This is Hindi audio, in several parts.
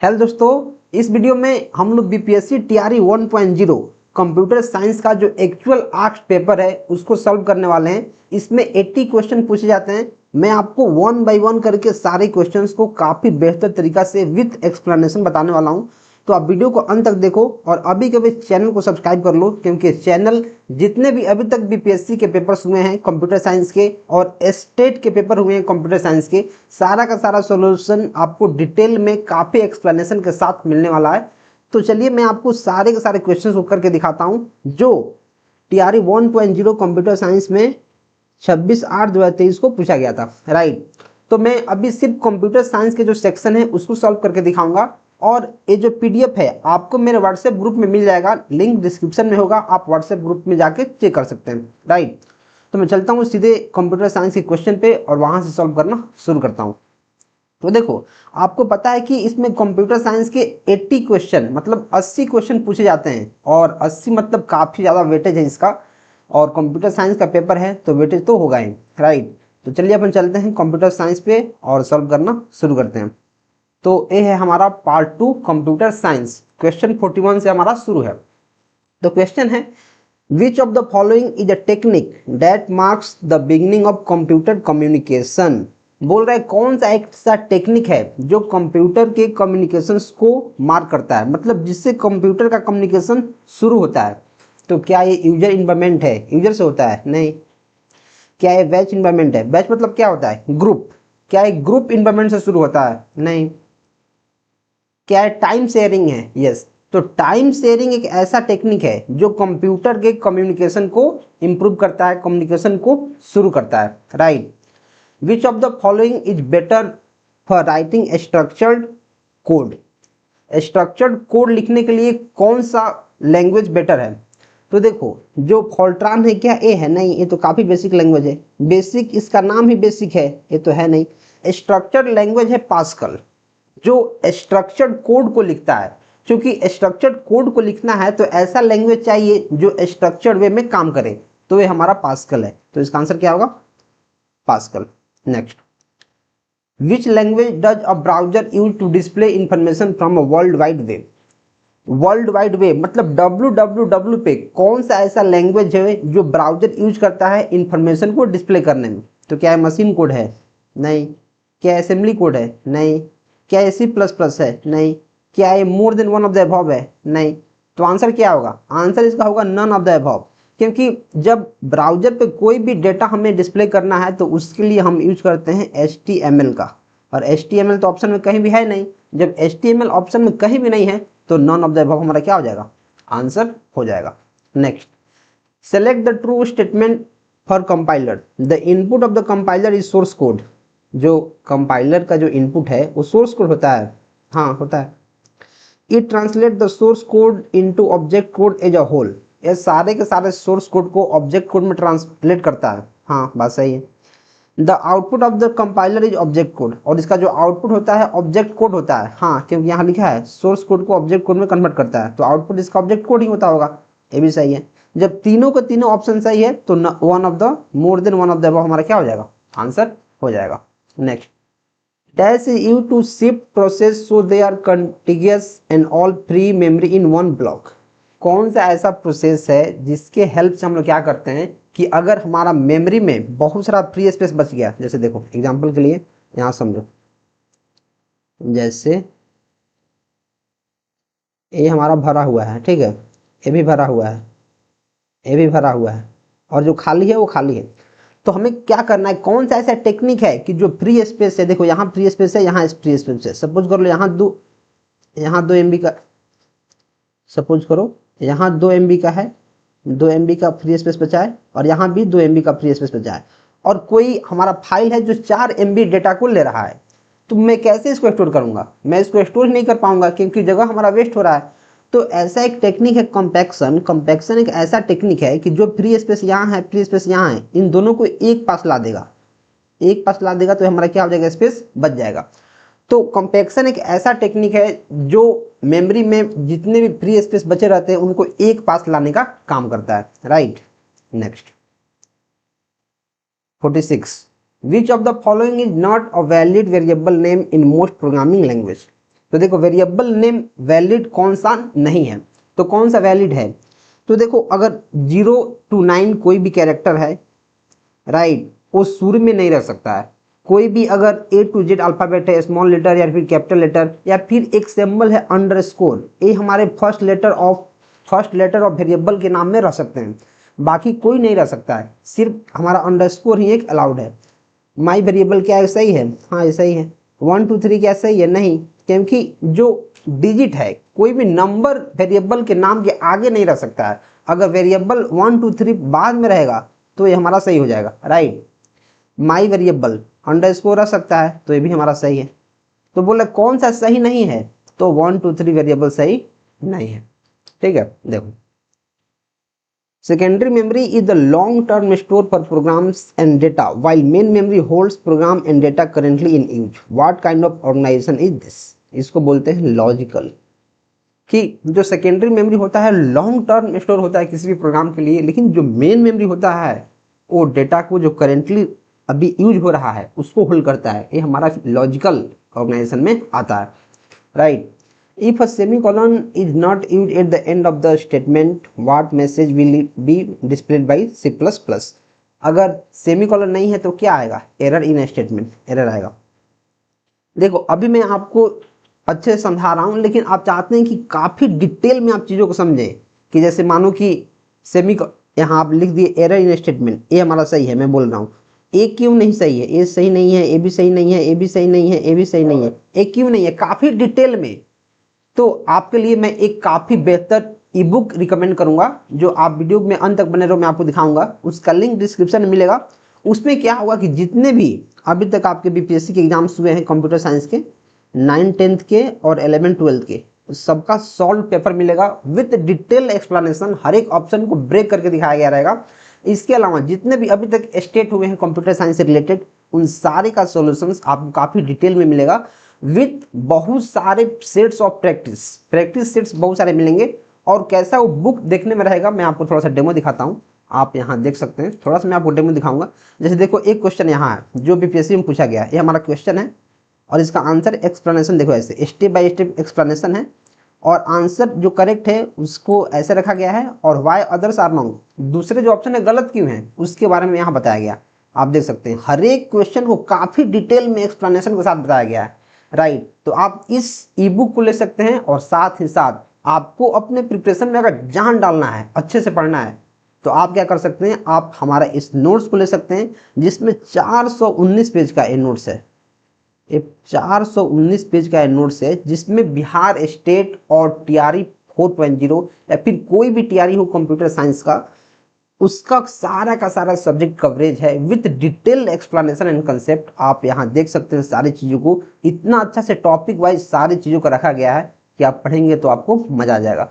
हेलो दोस्तों, इस वीडियो में हम लोग बीपीएससी टीआरई 1.0 कंप्यूटर साइंस का जो एक्चुअल आस्क्ड पेपर है उसको सॉल्व करने वाले हैं। इसमें 80 क्वेश्चन पूछे जाते हैं। मैं आपको वन बाय वन करके सारे क्वेश्चंस को काफ़ी बेहतर तरीका से विथ एक्सप्लेनेशन बताने वाला हूं। तो आप वीडियो को अंत तक देखो और अभी के अभी चैनल को सब्सक्राइब कर लो, क्योंकि चैनल जितने भी अभी तक बीपीएससी के पेपर्स हुए हैं कंप्यूटर साइंस के और स्टेट के पेपर हुए हैं कंप्यूटर साइंस के, सारा का सारा सॉल्यूशन आपको डिटेल में काफ़ी एक्सप्लेनेशन के साथ मिलने वाला है। तो चलिए मैं आपको सारे के सारे क्वेश्चंस को करके दिखाता हूं जो टीआरई 1.0 कंप्यूटर साइंस में 26/8/2023 को पूछा गया था। राइट, तो मैं अभी सिर्फ कंप्यूटर साइंस के जो सेक्शन है उसको सॉल्व करके दिखाऊंगा और ये जो पीडीएफ है आपको मेरे व्हाट्सएप ग्रुप में मिल जाएगा, लिंक डिस्क्रिप्शन में होगा, आप व्हाट्सएप ग्रुप में जाके चेक कर सकते हैं। राइट, तो मैं चलता हूँ सीधे कंप्यूटर साइंस के क्वेश्चन पे और वहां से सॉल्व करना शुरू करता हूँ। तो देखो, आपको पता है कि इसमें कंप्यूटर साइंस के 80 क्वेश्चन मतलब 80 क्वेश्चन पूछे जाते हैं और 80 मतलब काफ़ी ज़्यादा वेटेज है इसका, और कंप्यूटर साइंस का पेपर है तो वेटेज तो होगा ही। राइट, तो चलिए अपन चलते हैं कंप्यूटर साइंस पे और सॉल्व करना शुरू करते हैं। तो ये है हमारा पार्ट 2 कंप्यूटर साइंस। क्वेश्चन 41 से हमारा शुरू है। तो क्वेश्चन है, विच of the following is a technique that marks the beginning of computer communication. बोल रहा है कौन सा एक सा टेक्निक है जो कंप्यूटर के कम्युनिकेशंस को मार्क करता है, मतलब जिससे कंप्यूटर का कम्युनिकेशन शुरू होता है। तो क्या ये यूजर इन्वायरमेंट है, यूजर से होता है? नहीं। क्या ये बैच इन्वायरमेंट है? बैच मतलब क्या होता है? ग्रुप। क्या ये ग्रुप इन्वायरमेंट से शुरू होता है? नहीं। क्या है? टाइम शेयरिंग है? यस। तो टाइम शेयरिंग एक ऐसा टेक्निक है जो कंप्यूटर के कम्युनिकेशन को इंप्रूव करता है, कम्युनिकेशन को शुरू करता है। Right, which of the following is better for writing structured code. Structured code लिखने के लिए कौन सा लैंग्वेज बेटर है? तो देखो, जो फॉल्ट्रान है क्या ये है? नहीं, ये तो काफी बेसिक लैंग्वेज है। बेसिक, इसका नाम ही बेसिक है, ये तो है नहीं। स्ट्रक्चर्ड लैंग्वेज है पास्कल, जो स्ट्रक्चर्ड कोड को लिखता है। क्योंकि स्ट्रक्चर्ड कोड को लिखना है तो ऐसा लैंग्वेज चाहिए जो स्ट्रक्चर्ड वे में काम करे, तो ये हमारा पास्कल है। तो इसका आंसर क्या होगा? Pascal. Next, which language does a browser use to display information from a world wide web. World wide web मतलब www पे कौन सा ऐसा लैंग्वेज है जो ब्राउजर यूज करता है इंफॉर्मेशन को डिस्प्ले करने में? तो क्या है मशीन कोड है? नहीं। क्या असेंबली कोड है? नहीं। क्या ये C++ है? नहीं। क्या ये more than one of the above है? नहीं। तो आंसर क्या होगा? आंसर इसका होगा नन ऑफ द अबव। क्योंकि जब ब्राउजर पे कोई भी डेटा हमें डिस्प्ले करना है तो उसके लिए हम यूज करते हैं HTML का, और HTML तो ऑप्शन में कहीं भी है नहीं। जब HTML ऑप्शन में कहीं भी नहीं है तो नन ऑफ द अबव हमारा क्या हो जाएगा? आंसर हो जाएगा। Next, select the true statement for compiler. The input of the compiler is source code. जो कंपाइलर का जो इनपुट है वो सोर्स कोड होता है। हाँ, होता है। It translate the source code into object code as a whole. ये सारे के सारे सोर्स कोड को ऑब्जेक्ट कोड में ट्रांसलेट करता है। हाँ, बात सही है। The output of the compiler is object code, और इसका जो आउटपुट होता है ऑब्जेक्ट कोड होता है। हाँ, क्योंकि यहाँ लिखा है सोर्स कोड को ऑब्जेक्ट कोड में कन्वर्ट करता है, तो आउटपुट इसका ऑब्जेक्ट कोड ही होता होगा। ये भी सही है। जब तीनों के तीनों ऑप्शन सही है तो one of the more than one of the above हमारा क्या हो जाएगा? आंसर हो जाएगा। Next, dash is used to shift process so they are contiguous and all free memory in one block। कौन सा ऐसा प्रोसेस है जिसके हेल्प से हम लोग क्या करते हैं कि अगर हमारा मेमोरी में बहुत सारा फ्री स्पेस बच गया, जैसे देखो एग्जांपल के लिए यहाँ समझो, जैसे ये हमारा भरा हुआ है, ठीक है, ये भी भरा हुआ है, ये भी भरा हुआ है, और जो खाली है वो खाली है। तो हमें क्या करना है? कौन सा ऐसा टेक्निक है कि जो फ्री स्पेस है, देखो यहाँ फ्री स्पेस है, यहाँ फ्री स्पेस है। सपोज कर लो यहाँ 2 MB का, सपोज करो यहाँ 2 MB का है, 2 MB का फ्री स्पेस बचा है, और यहाँ भी 2 MB का फ्री स्पेस बचा है, और कोई हमारा फाइल है जो 4 MB डेटा को ले रहा है। तो मैं कैसे इसको स्टोर करूंगा? मैं इसको स्टोर नहीं कर पाऊंगा क्योंकि जगह हमारा वेस्ट हो रहा है। तो ऐसा एक टेक्निक है कंपैक्शन। कंपैक्शन एक ऐसा टेक्निक है कि जो फ्री स्पेस यहाँ है, फ्री स्पेस यहाँ है, इन दोनों को एक पास ला देगा, एक पास ला देगा, तो हमारा क्या हो जाएगा? स्पेस बच जाएगा। तो कंपैक्शन एक ऐसा टेक्निक है जो मेमोरी में जितने भी फ्री स्पेस बचे रहते हैं उनको एक पास लाने का काम करता है। Right, next 46, which of the following is not a valid variable name in most programming language. तो देखो वेरिएबल नेम वैलिड कौन सा नहीं है, तो कौन सा वैलिड है, तो देखो अगर 0 to 9 कोई भी कैरेक्टर है, राइट, वो शुरू में नहीं रह सकता है। कोई भी अगर A to Z अल्फाबेट है, स्मॉल लेटर या फिर कैपिटल लेटर, या फिर एक सिंबल है अंडरस्कोर, ये हमारे फर्स्ट लेटर ऑफ वेरिएबल के नाम में रह सकते हैं, बाकी कोई नहीं रह सकता है, सिर्फ हमारा अंडरस्कोर ही एक अलाउड है। माई वेरिएबल क्या है, सही है, हाँ ये सही है। 1 2 3 क्या सही है, नहीं, क्योंकि जो डिजिट है कोई भी नंबर वेरिएबल के नाम के आगे नहीं रह सकता है। अगर वेरिएबल 1 2 3 बाद में रहेगा तो ये हमारा सही हो जाएगा, राइट। माई वेरिएबल अंडरस्कोर रह सकता है, तो ये भी हमारा सही है। तो बोले कौन सा सही नहीं है, तो 1 2 3 वेरिएबल सही नहीं है, ठीक है। देखो secondary memory is the long term store for programs and data while main memory holds program and data currently in use. What kind of organization is this? इसको बोलते हैं लॉजिकल, कि जो सेकेंडरी मेमोरी होता है लॉन्ग टर्म स्टोर होता है किसी भी प्रोग्राम के लिए, लेकिन जो मेन मेमोरी होता है वो डेटा को जो करेंटली अभी यूज हो रहा है उसको होल्ड करता है। ये हमारा लॉजिकल ऑर्गेनाइजेशन में आता है, right. If a semicolon is not used at the end of the statement, what message will it be displayed by C++? अगर सेमीकोलन नहीं है तो क्या आएगा, एरर इन स्टेटमेंट, एरर आएगा। देखो अभी मैं आपको अच्छे से समझा रहा हूँ, लेकिन आप चाहते हैं कि काफ़ी डिटेल में आप चीज़ों को समझें, कि जैसे मानो कि यहाँ आप लिख दिए एरर इन स्टेटमेंट, ए हमारा सही है, मैं बोल रहा हूँ ए क्यों नहीं सही है, ए सही नहीं है, ए भी सही नहीं है, ए भी सही नहीं है, ए भी सही नहीं है, ए क्यों नहीं है, काफ़ी डिटेल में। तो आपके लिए मैं एक काफ़ी बेहतर ई बुक रिकमेंड करूंगा, जो आप वीडियो में अंत तक बने रहो, मैं आपको दिखाऊंगा, उसका लिंक डिस्क्रिप्शन में मिलेगा। उसमें क्या होगा कि जितने भी अभी तक आपके बीपीएससी के एग्जाम्स हुए हैं कंप्यूटर साइंस के 9th 10th के और 11th 12th के, सबका सॉल्व पेपर मिलेगा विद डिटेल एक्सप्लेनेशन, हर एक ऑप्शन को ब्रेक करके दिखाया गया रहेगा। इसके अलावा जितने भी अभी तक स्टेट हुए हैं कंप्यूटर साइंस से रिलेटेड, उन सारे का सॉल्यूशंस आपको काफ़ी डिटेल में मिलेगा विथ बहुत सारे सेट्स ऑफ प्रैक्टिस सेट्स बहुत सारे मिलेंगे। और कैसा वो बुक देखने में रहेगा, मैं आपको थोड़ा सा डेमो दिखाता हूँ, आप यहाँ देख सकते हैं, थोड़ा सा मैं आपको डेमो दिखाऊंगा। जैसे देखो एक क्वेश्चन यहाँ है जो बीपीएससी में पूछा गया है, ये हमारा क्वेश्चन है और इसका आंसर एक्सप्लेनेशन देखो ऐसे स्टेप बाय स्टेप एक्सप्लेनेशन है, और आंसर जो करेक्ट है उसको ऐसे रखा गया है, और वाई अदर्स आर रॉन्ग, दूसरे जो ऑप्शन है गलत क्यों है उसके बारे में यहाँ बताया गया। आप देख सकते हैं हर एक क्वेश्चन को काफ़ी डिटेल में एक्सप्लेनेशन के साथ बताया गया है, राइट। तो आप इस ई बुक को ले सकते हैं, और साथ ही साथ आपको अपने प्रिपरेशन में अगर जान डालना है, अच्छे से पढ़ना है, तो आप क्या कर सकते हैं, आप हमारा इस नोट्स को ले सकते हैं, जिसमें 419 पेज का ये नोट्स है, ये 419 पेज का नोट्स है, जिसमें बिहार स्टेट और टीआरई 4.0 या फिर कोई भी टीआरई हो कंप्यूटर साइंस का, उसका सारा का सारा सब्जेक्ट कवरेज है with detail explanation and concept. आप यहाँ देख सकते हैं सारी चीज़ों को, इतना अच्छा से टॉपिक वाइज सारी चीज़ों को रखा गया है कि आप पढ़ेंगे तो आपको मज़ा आ जाएगा।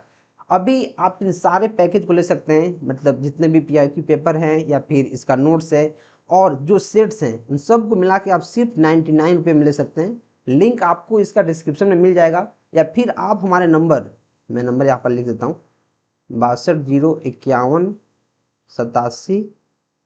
अभी आप इन सारे पैकेज को ले सकते हैं, मतलब जितने भी पीआईक्यू पेपर हैं या फिर इसका नोट्स है और जो सेट्स हैं, उन सब को मिला के आप सिर्फ 99 रुपये में ले सकते हैं। लिंक आपको इसका डिस्क्रिप्शन में मिल जाएगा, या फिर आप हमारे नंबर, मैं नंबर यहाँ पर लिख देता हूँ, 62 051 87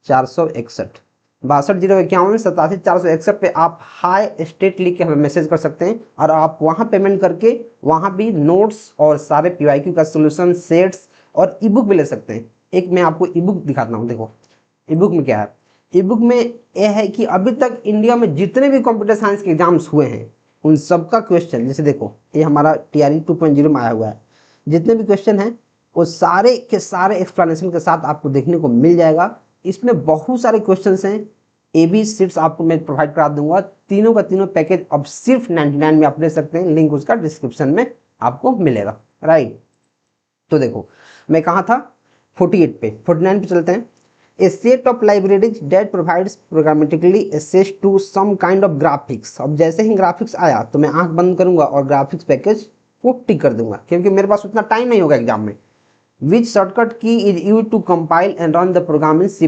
461 62 051 87 461 पे आप हाई स्टेट लिख के हमें मैसेज कर सकते हैं, और आप वहाँ पेमेंट करके वहाँ भी नोट्स और सारे पीवाईक्यू का सोल्यूशन सेट्स और ई बुक भी ले सकते हैं। एक मैं आपको ई बुक दिखाता हूँ, देखो ई बुक में क्या है। ई बुक में यह है कि अभी तक इंडिया में जितने भी कंप्यूटर साइंस के एग्जाम्स हुए हैं उन सबका क्वेश्चन, जैसे देखो ये हमारा टीआरई 2.0 में आया हुआ है, जितने भी क्वेश्चन हैं वो सारे के सारे एक्सप्लेनेशन के साथ आपको देखने को मिल जाएगा। इसमें बहुत सारे क्वेश्चंस हैं, ए बी सीट्स आपको मैं प्रोवाइड करा दूंगा, तीनों का तीनों पैकेज अब सिर्फ 99 में आप ले सकते हैं, लिंक उसका डिस्क्रिप्शन में आपको मिलेगा, राइट। तो देखो मैं कहाँ था, 48 पे, 49 पे चलते हैं। A set of libraries that provides programmatically access to some kind of graphics। अब जैसे ही ग्राफिक्स आया तो मैं आंख बंद करूंगा और ग्राफिक्स पैकेज को टिक कर दूंगा, क्योंकि मेरे पास उतना टाइम नहीं होगा एग्जाम में। Which shortcut key is used to compile and run the program in C++।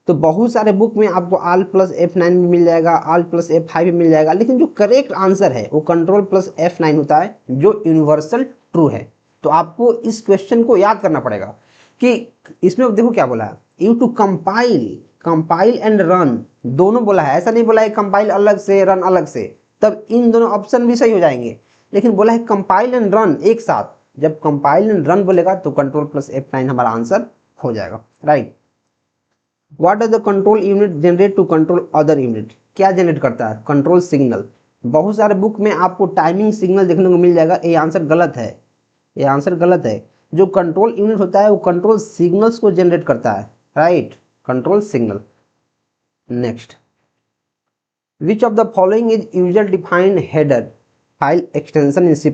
तो बहुत सारे बुक में आपको Alt+F9 भी मिल जाएगा, Alt+F5 भी मिल जाएगा, लेकिन जो करेक्ट आंसर है वो Ctrl+F9 होता है, जो यूनिवर्सल ट्रू है। तो आपको इस क्वेश्चन को याद करना पड़ेगा कि इसमें देखो क्या बोला है, you to compile and run, दोनों बोला है, ऐसा नहीं बोला है कंपाइल अलग से रन अलग से, तब इन दोनों ऑप्शन भी सही हो जाएंगे। लेकिन बोला है कंपाइल एंड रन एक साथ। जब कंपाइल एंड रन बोलेगा तो कंट्रोल प्लस F9 हमारा आंसर हो जाएगा, right. What does the control unit generate to control other unit? क्या जनरेट करता है? Control signal. बहुत सारे बुक में आपको टाइमिंग सिग्नल देखने को मिल जाएगा, ये आंसर गलत है, ये आंसर गलत है। जो कंट्रोल यूनिट होता है वो कंट्रोल सिग्नल्स को जनरेट करता है, right, control signal. Next, which of the following is user defined header file extension in C++?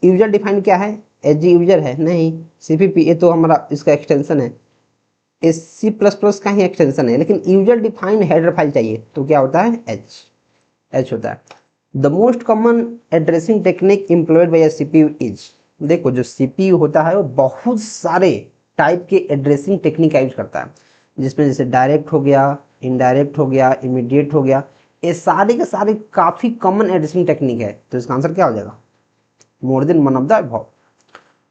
User defined क्या है? एज यूजर है? नहीं। CPP ये तो हमारा इसका एक्सटेंशन है, C++ का ही एक्सटेंशन है, लेकिन यूजर डिफाइंड हेडर फाइल चाहिए तो क्या होता है? एच होता है। The most common addressing technique employed by CPU is? देखो जो CPU होता है वो बहुत सारे टाइप के एड्रेसिंग टेक्निक का यूज करता है, जिसमें जैसे डायरेक्ट हो गया, इनडायरेक्ट हो गया, इमीडिएट हो गया, ये सारे के सारे काफी कॉमन एड्रेसिंग टेक्निक है। तो इसका आंसर क्या हो जाएगा? More than one of the above.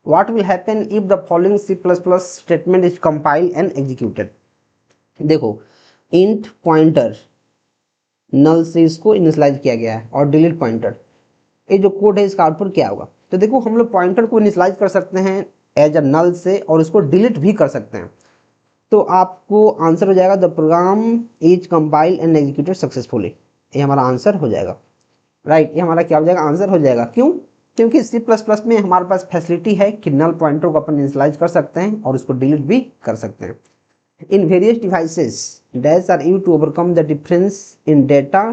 What will happen if the following C++ statement is compiled and executed? देखो int पॉइंटर नल से इसको इनिशियलाइज किया गया है और डिलीट पॉइंटर, ये जो कोड है इसका आउटपुट क्या होगा? तो देखो हम लोग पॉइंटर को इनिशियलाइज कर सकते हैं एज अ नल से और उसको डिलीट भी कर सकते हैं। तो आपको आंसर हो जाएगा the program is compiled and executed successfully, ये हमारा आंसर हो जाएगा, राइट। ये हमारा क्या हो जाएगा? आंसर हो जाएगा। क्यों? क्योंकि C++ में हमारे पास फैसिलिटी है कि नल पॉइंटर को अपन इनिशियलाइज कर सकते हैं और उसको डिलीट भी कर सकते हैं। In various devices dash are used to overcome the difference in data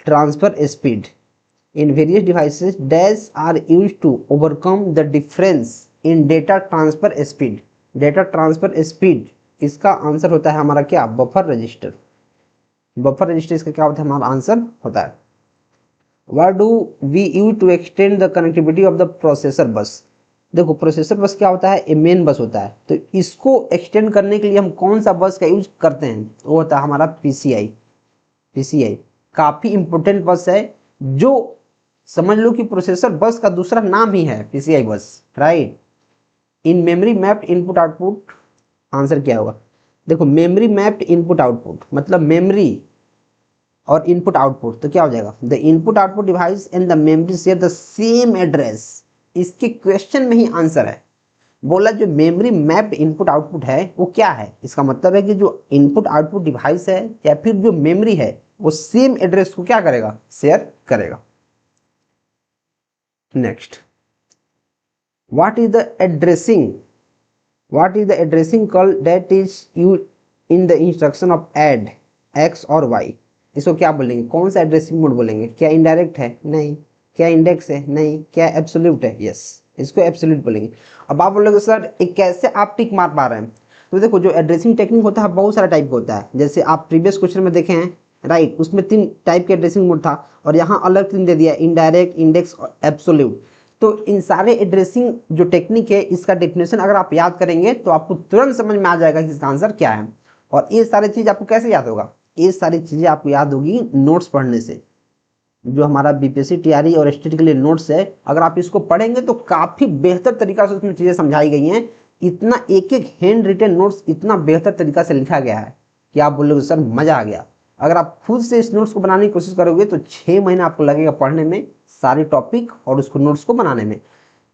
transfer speed. In various devices dash are used to overcome the difference in data transfer speed. Data transfer speed, इसका आंसर होता है हमारा क्या? Buffer register. बफर रजिस्टर इसका क्या होता है? हमारा आंसर होता है। What do we use to extend the connectivity of the processor bus? देखो प्रोसेसर बस क्या होता है? ए मेन बस होता है। तो इसको एक्सटेंड करने के लिए हम कौन सा बस का यूज करते हैं? वो होता है हमारा PCI। काफी इंपोर्टेंट बस है, जो समझ लो कि प्रोसेसर बस का दूसरा नाम ही है PCI बस, right. In memory mapped input output, answer क्या होगा? देखो मेमोरी मैप्ड इनपुट आउटपुट मतलब मेमोरी और इनपुट आउटपुट, तो क्या हो जाएगा? The input output device and the memory share the same address. इसके क्वेश्चन में ही आंसर है। बोला जो मेमोरी मैप्ड इनपुट आउटपुट है वो क्या है? इसका मतलब है कि जो इनपुट आउटपुट डिवाइस है या फिर जो मेमोरी है वो सेम एड्रेस को क्या करेगा? शेयर करेगा। Next, what is the addressing call that is used in the instruction of add X और Y? इसको क्या बोलेंगे? कौन सा एड्रेसिंग मोड बोलेंगे? क्या इनडायरेक्ट है? नहीं। क्या इंडेक्स है? नहीं। क्या एब्सोल्यूट है? यस, इसको एब्सोल्यूट बोलेंगे। अब आप बोलोगे सर एक कैसे आप टिक मार पा रहे हैं? तो देखो जो एड्रेसिंग टेक्निक होता है बहुत सारा टाइप का होता है, जैसे आप प्रीवियस क्वेश्चन में देखे हैं, राइट, उसमें 3 टाइप के एड्रेसिंग मोड था और यहाँ अलग 3 दे दिया, इनडायरेक्ट, इंडेक्स और एब्सोल्यूट। तो इन सारे एड्रेसिंग जो टेक्निक है इसका डेफिनेशन अगर आप याद करेंगे तो आपको तुरंत समझ में आ जाएगा कि इसका आंसर क्या है। और ये सारी चीज आपको कैसे याद होगा? ये सारी चीजें आपको याद होगी नोट्स पढ़ने से। जो हमारा BPSC TRE और STET के लिए नोट्स है, अगर आप इसको पढ़ेंगे तो काफी बेहतर तरीका से उसमें चीजें समझाई गई हैं। इतना एक हैंड रिटन नोट्स इतना बेहतर तरीका से लिखा गया है कि आप बोलोगे सर मजा आ गया। अगर आप खुद से इस नोट्स को बनाने की कोशिश करोगे तो 6 महीना आपको लगेगा पढ़ने में सारे टॉपिक और उसको नोट्स को बनाने में।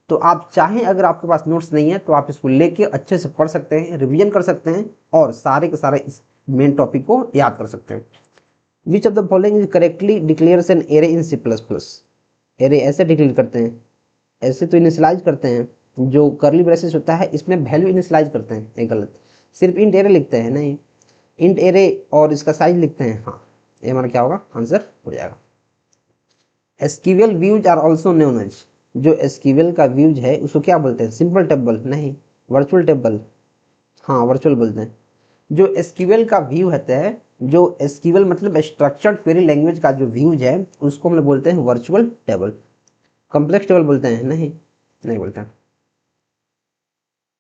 तो आप चाहें अगर आपके पास नोट्स नहीं है तो आप इसको लेके अच्छे से पढ़ सकते हैं, रिवीजन कर सकते हैं और सारे के सारे इस मेन टॉपिक को याद कर सकते हैं। Which of the following is correctly declares an array in C++? Array ऐसे डिक्लेयर करते हैं, ऐसे तो इनिशियलाइज करते हैं, जो करली ब्रेसेस होता है इसमें वैल्यू इनिशियलाइज करते हैं, ये गलत। सिर्फ इंट एरे लिखते हैं, नहीं, इंट एरे और इसका साइज लिखते हैं। हाँ, ये हमारा क्या होगा? आंसर हो जाएगा। SQL views are also known as, जो एसक्यूएल का व्यूज है उसको क्या बोलते हैं? Simple table? नहीं। Virtual table? हाँ, वर्चुअल बोलते हैं। जो एसक्यूएल का व्यू होता है, जो एसक्यूएल मतलब स्ट्रक्चर्ड क्वेरी लैंग्वेज का जो व्यूज है उसको हम लोग बोलते हैं वर्चुअल टेबल। कॉम्प्लेक्स टेबल बोलते हैं? नहीं बोलते हैं।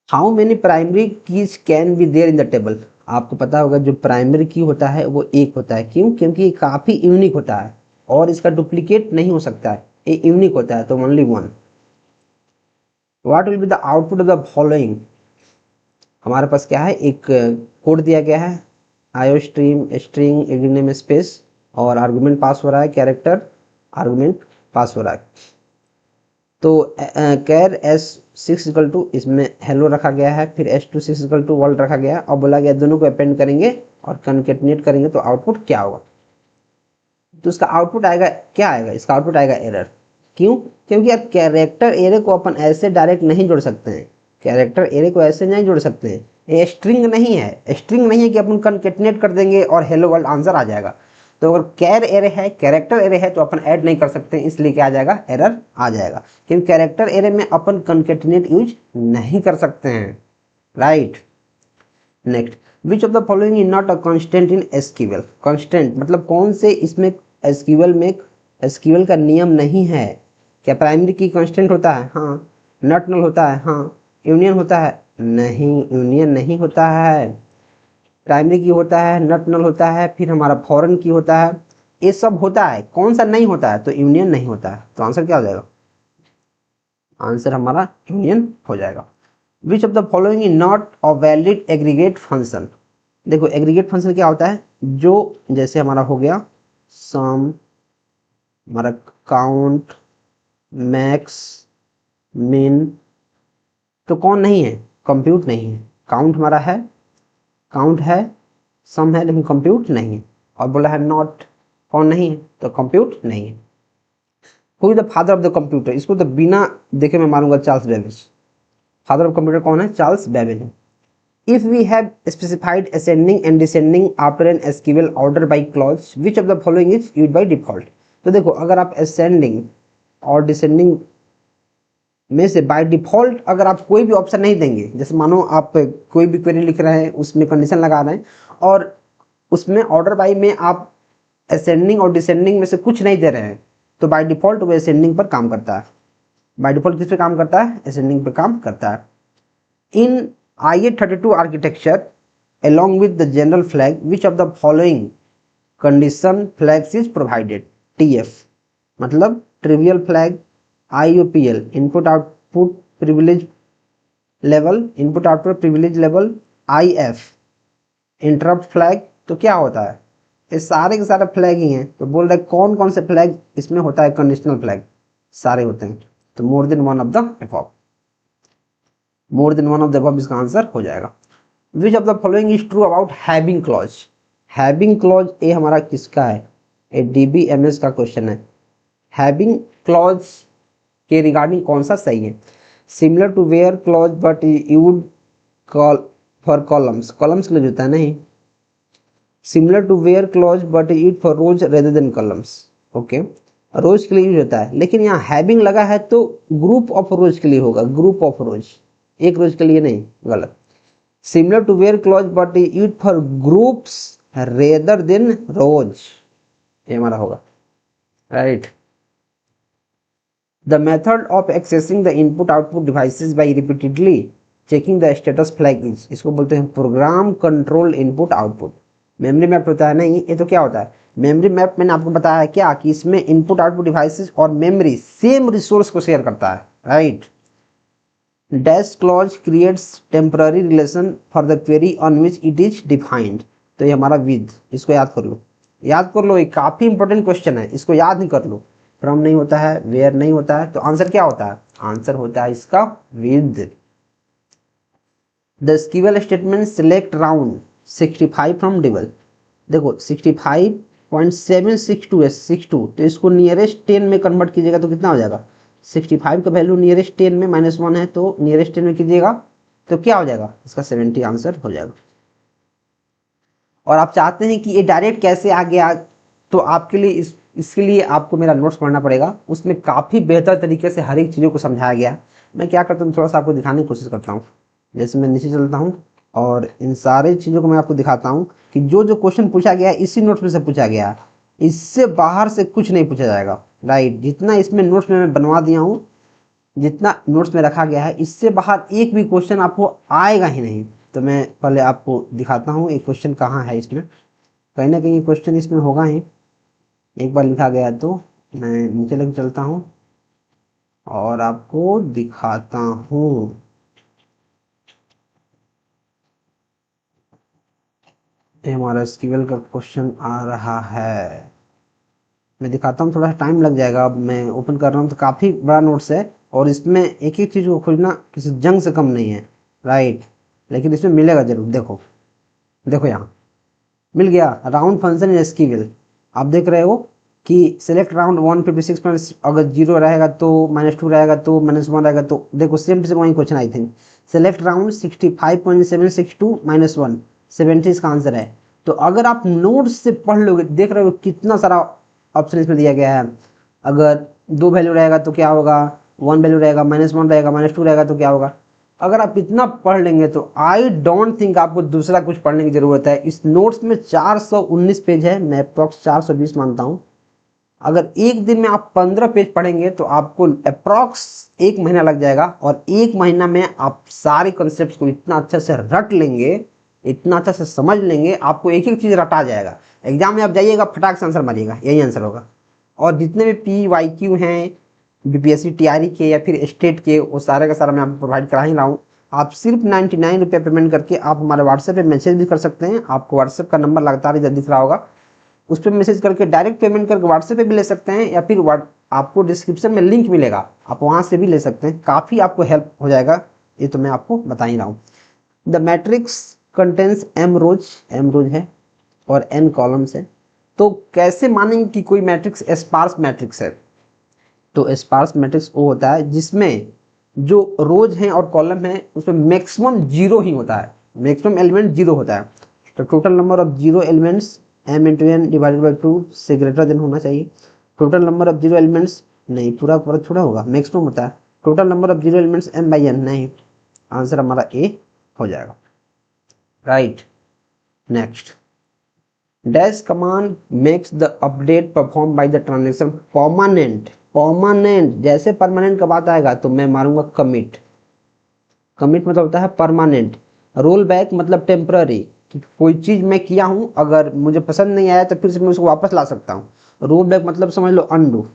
How many primary keys can be there in the table? आपको पता होगा जो प्राइमरी की होता है वो एक होता है। क्यों? क्योंकि ये काफी यूनिक होता है और इसका डुप्लीकेट नहीं हो सकता है, ये यूनिक होता है, तो only 1। What will be the output of the following? हमारे पास क्या है? एक कोड दिया गया है, आयो स्ट्रीम स्ट्रिंग एग्रीनेम स्पेस और आर्गुमेंट पास हो रहा है, कैरेक्टर आर्गुमेंट। पास हो रहा है। तो कैर S6 इक्वल टू, इसमें हेलो रखा गया है, फिर S26 इक्वल टू वर्ल्ड रखा गया है, और बोला गया दोनों को अपेंड करेंगे और कनकेटनेट करेंगे तो आउटपुट क्या होगा। तो इसका आउटपुट आएगा, क्या आएगा, इसका आउटपुट आएगा एरर। क्यों? क्योंकि यार कैरेक्टर एरे को अपन ऐसे डायरेक्ट नहीं जोड़ सकते हैं, कैरेक्टर एरे को ऐसे नहीं जोड़ सकते हैं, ये स्ट्रिंग नहीं है, स्ट्रिंग नहीं है कि अपन कनकेटनेट कर देंगे और हेलो वर्ल्ड आंसर आ जाएगा। तो अगर कैर एरे है, कैरेक्टर एरे है, तो अपन ऐड नहीं कर सकते, इसलिए क्या आ जाएगा, एरर आ जाएगा। क्योंकि कैरेक्टर एरे में अपन कनकेटनेट यूज नहीं कर सकते हैं, right. Next, which of the following is not a constant in SQL. Constant मतलब कौन से इसमें एसक्यूएल में, एसक्यूएल का नियम नहीं है। क्या प्राइमरी की कांस्टेंट होता है? हाँ। नॉट नल होता है? हाँ। यूनियन होता है? नहीं, यूनियन नहीं होता है। प्राइमरी की होता है, नॉट नल होता है, फिर हमारा फॉरेन की होता है, ये सब होता है। कौन सा नहीं होता है? तो यूनियन नहीं होता है। तो आंसर क्या हो जाएगा? आंसर हमारा यूनियन हो जाएगा। विच of the following is not a valid aggregate function. देखो एग्रीगेट फंक्शन क्या होता है, जो जैसे हमारा हो गया सम, हमारा काउंट, मैक्स, मिन, तो कौन नहीं है? कंप्यूट नहीं है। काउंट हमारा है, काउंट है, सम है, लेकिन कंप्यूट नहीं है। और बोला है नॉट, कौन नहीं है? तो कंप्यूट नहीं है। Who is the father of the computer, इसको तो बिना देखे मैं मारूंगा, Charles Babbage. Father of computer कौन है? चार्ल्स बेबेज है। If we have specified ascending and descending after an SQL order by clause, which of the following is used by default? तो देखो अगर आप ascending और descending में से बाय डिफॉल्ट अगर आप कोई भी ऑप्शन नहीं देंगे, जैसे मानो आप कोई भी क्वेरी लिख रहे हैं, उसमें कंडीशन लगा रहे हैं और उसमें ऑर्डर बाय में आप असेंडिंग और डिसेंडिंग में से कुछ नहीं दे रहे हैं, तो बाय डिफॉल्ट वो असेंडिंग पर काम करता है। बाय डिफॉल्ट किस पे काम करता है? असेंडिंग पर काम करता है। In IA32 architecture, along with the general flag, which of the following condition flags is provided? TF मतलब trivial flag, IOPL input output privilege level, input output privilege level, IF interrupt flag। तो क्या होता है? ये सारे के सारे फ्लैग ही हैं। तो बोल रहे कौन कौन से फ्लैग इसमें होता है? कंडीशनल फ्लैग सारे होते हैं। तो more than one of the above, more than one of the above इसका आंसर हो जाएगा। विच of the following is true about having clause. Having clause ये हमारा किसका है? ये DBMS का क्वेश्चन है। हैविंग क्लॉज के रिगार्डिंग कौन सा सही है? Similar to where clause but you would call for columns, columns के लिए होता है नहीं। Similar to where clause but it for rows rather than columns, okay, rows के लिए यूज होता है, लेकिन यहाँ हैविंग लगा है तो ग्रुप ऑफ रोज के लिए होगा, ग्रुप ऑफ रोज, एक रोज के लिए नहीं, गलत। Similar to where clause but use for groups rather than rows, ये हमारा होगा, right. The method of accessing the input output devices by repeatedly checking the status flag is, इसको बोलते हैं program control input output. Memory map होता है नहीं, ये तो क्या होता है? मेमोरी मैप मैंने आपको बताया है क्या, कि इसमें इनपुट आउटपुट डिवाइसेस और मेमोरी सेम रिसोर्स को शेयर करता है, right. Dash clause creates temporary relation for the query on which it is defined. तो ये हमारा विद, इसको याद कर लो, याद कर लो, ये काफी इंपॉर्टेंट क्वेश्चन है, इसको याद नहीं कर लो। फ्रॉम नहीं होता है, वेयर नहीं होता है, तो आंसर क्या होता है? आंसर होता है इसका with. The SQL statement select round 65 from dual. देखो 65.762 है, 62, तो इसको नियरेस्ट 10 में कन्वर्ट कीजिएगा तो कितना हो जाएगा? 65 का वैल्यू नियरेस्ट 10 में -1 है, तो नियरेस्ट 10 में कीजिएगा तो क्या हो जाएगा? इसका 70 आंसर हो जाएगा। और आप चाहते हैं कि ये डायरेक्ट कैसे आ गया, तो आपके लिए इसके लिए आपको मेरा नोट्स पढ़ना पड़ेगा, उसमें काफ़ी बेहतर तरीके से हर एक चीज़ों को समझाया गया। मैं क्या करता हूँ, थोड़ा सा आपको दिखाने की कोशिश करता हूँ। जैसे मैं नीचे चलता हूँ और इन सारे चीज़ों को मैं आपको दिखाता हूँ कि जो जो क्वेश्चन पूछा गया है इसी नोट्स में से पूछा गया है, इससे बाहर से कुछ नहीं पूछा जाएगा, राइट। जितना इसमें नोट्स में मैं बनवा दिया हूँ, जितना नोट्स में रखा गया है, इससे बाहर एक भी क्वेश्चन आपको आएगा ही नहीं। तो मैं पहले आपको दिखाता हूँ एक क्वेश्चन कहाँ है इसमें, कहीं ना कहीं क्वेश्चन इसमें होगा ही, एक बार लिखा गया। तो मैं नीचे लेकर चलता हूँ और आपको दिखाता हूँ। ये हमारा एसक्यूएल का क्वेश्चन आ रहा है। मैं दिखाता हूँ, थोड़ा सा टाइम लग जाएगा। अब मैं ओपन कर रहा हूँ तो काफ़ी बड़ा नोट्स है और इसमें एक एक चीज़ को खोजना किसी जंग से कम नहीं है, राइट। लेकिन इसमें मिलेगा जरूर। देखो देखो यहाँ मिल गया, राउंड फंक्शन इन एसक्यूएल। आप देख रहे हो कि सिलेक्ट राउंड 156 अगर 0 रहेगा तो -2 रहेगा तो -1 रहेगा। तो देखो सेम टू सेम वही question I think. Select round 65.762 -1 70 इसका आंसर है। तो अगर आप नोट से पढ़ लोगे, देख रहे हो कितना सारा ऑप्शन इसमें दिया गया है। अगर 2 वैल्यू रहेगा तो क्या होगा, 1 वैल्यू रहेगा, -1 रहेगा, -2 रहेगा तो क्या होगा। अगर आप इतना पढ़ लेंगे तो आई डोंट थिंक आपको दूसरा कुछ पढ़ने की जरूरत है। इस नोट्स में 419 पेज है, मैं अप्रॉक्स 420 मानता हूँ। अगर एक दिन में आप 15 पेज पढ़ेंगे तो आपको अप्रॉक्स 1 महीना लग जाएगा और 1 महीना में आप सारे कॉन्सेप्ट को इतना अच्छे से रट लेंगे, इतना अच्छा से समझ लेंगे, आपको एक एक चीज रटा जाएगा। एग्जाम में आप जाइएगा फटाक से आंसर मारिएगा, यही आंसर होगा। और जितने भी PYQ हैं बीपीएससी टीआरई के या फिर स्टेट के, वो सारे का सारा मैं आपको प्रोवाइड करा ही रहा हूँ। आप सिर्फ 99 रुपये पेमेंट करके आप हमारे व्हाट्सएप पे मैसेज भी कर सकते हैं। आपको व्हाट्सएप का नंबर लगातार इधर दिख रहा होगा, उस पर मैसेज करके डायरेक्ट पेमेंट करके व्हाट्सएप पे भी ले सकते हैं, या फिर आपको डिस्क्रिप्शन में लिंक मिलेगा, आप वहाँ से भी ले सकते हैं। काफ़ी आपको हेल्प हो जाएगा, ये तो मैं आपको बता ही रहा हूँ। द मैट्रिक्स कंटेंस m रोज है और n कॉलम्स है। तो कैसे मानेंगे कि कोई मैट्रिक्स स्पार्स मैट्रिक्स है। तो स्पार्स मैट्रिक्स वो होता है जिसमें जो रोज हैं और कॉलम हैं उसमें मैक्सिमम 0 ही होता है, मैक्सिमम एलिमेंट 0 होता है। तो total number of 0 elements m into n divided by 2 से ग्रेटर देन होना चाहिए। टोटल नंबर ऑफ 0 एलिमेंट्स नहीं, पूरा पूरा थोड़ा होगा, मैक्सिमम होता है। Total number of 0 elements m by n नहीं, आंसर हमारा A हो जाएगा, right. Next, dash command makes the update perform by the transaction permanent. Permanent जैसे परमानेंट का बात आएगा तो मैं मारूंगा कमिट। कमिट मतलब होता है परमानेंट। रोल बैक मतलब टेम्पररी, कोई चीज मैं किया हूं, अगर मुझे पसंद नहीं आया तो फिर से मैं उसको वापस ला सकता हूँ। रोल बैक मतलब समझ लो अनडू,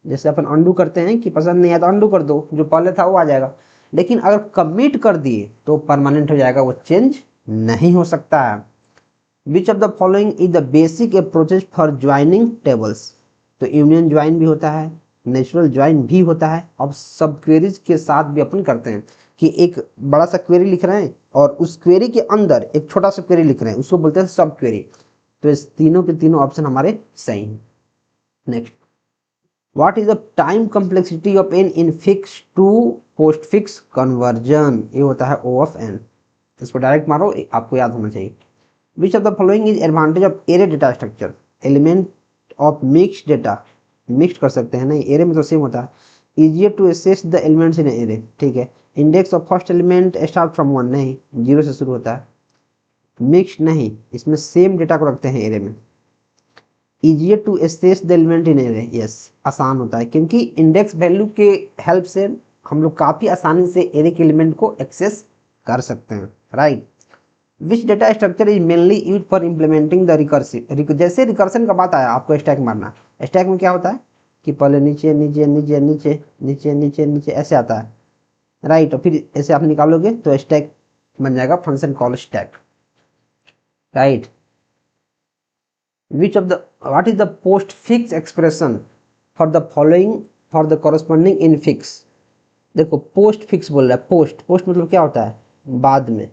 जैसे अपन अनडू करते हैं कि पसंद नहीं आया तो अनडू कर दो, जो पहले था वो आ जाएगा। लेकिन अगर कमिट कर दिए तो परमानेंट हो जाएगा, वो चेंज नहीं हो सकता है। विच of the following is the basic approaches for joining tables. तो यूनियन ज्वाइन भी होता है, नेचुरल ज्वाइन भी होता है, अब सब क्वेरीज के साथ भी अपन करते हैं कि एक बड़ा सा क्वेरी लिख रहे हैं और उस क्वेरी के अंदर एक छोटा सा क्वेरी लिख रहे हैं, उसको बोलते हैं सब क्वेरी। तो इस तीनों के तीनों ऑप्शन हमारे सही हैं। Next, what is the time complexity of an infix to postfix conversion. ये होता है O ऑफ n। इसको डायरेक्ट मारो, आपको याद होना चाहिए। Which of the following is advantage of array data structure? Element of mixed data, mix कर सकते हैं, नहीं एरे में तो सेम होता है। easier to access the elements in array, ठीक है। Index of first element start from 1, नहीं 0 से शुरू होता है। मिक्स नहीं, इसमें सेम डेटा को रखते हैं एरे में। easier to access the element in array, yes आसान होता है क्योंकि इंडेक्स वैल्यू के हेल्प से हम लोग काफी आसानी से एरे के एलिमेंट को एक्सेस कर सकते हैं, right. Which data structure is mainly use for implementing the recursive. जैसे रिकर्सन का बात आया, आपको स्टैक मारना। स्टैक में क्या होता है कि पहले नीचे नीचे नीचे नीचे नीचे नीचे नीचे ऐसे आता है, राइट। और फिर ऐसे आप निकालोगे तो स्टैक बन जाएगा, function call stack, right. Which of the what is the post fix expression for the following for the corresponding in fix. देखो पोस्ट फिक्स बोल रहा है, पोस्ट पोस्ट मतलब क्या होता है, बाद में।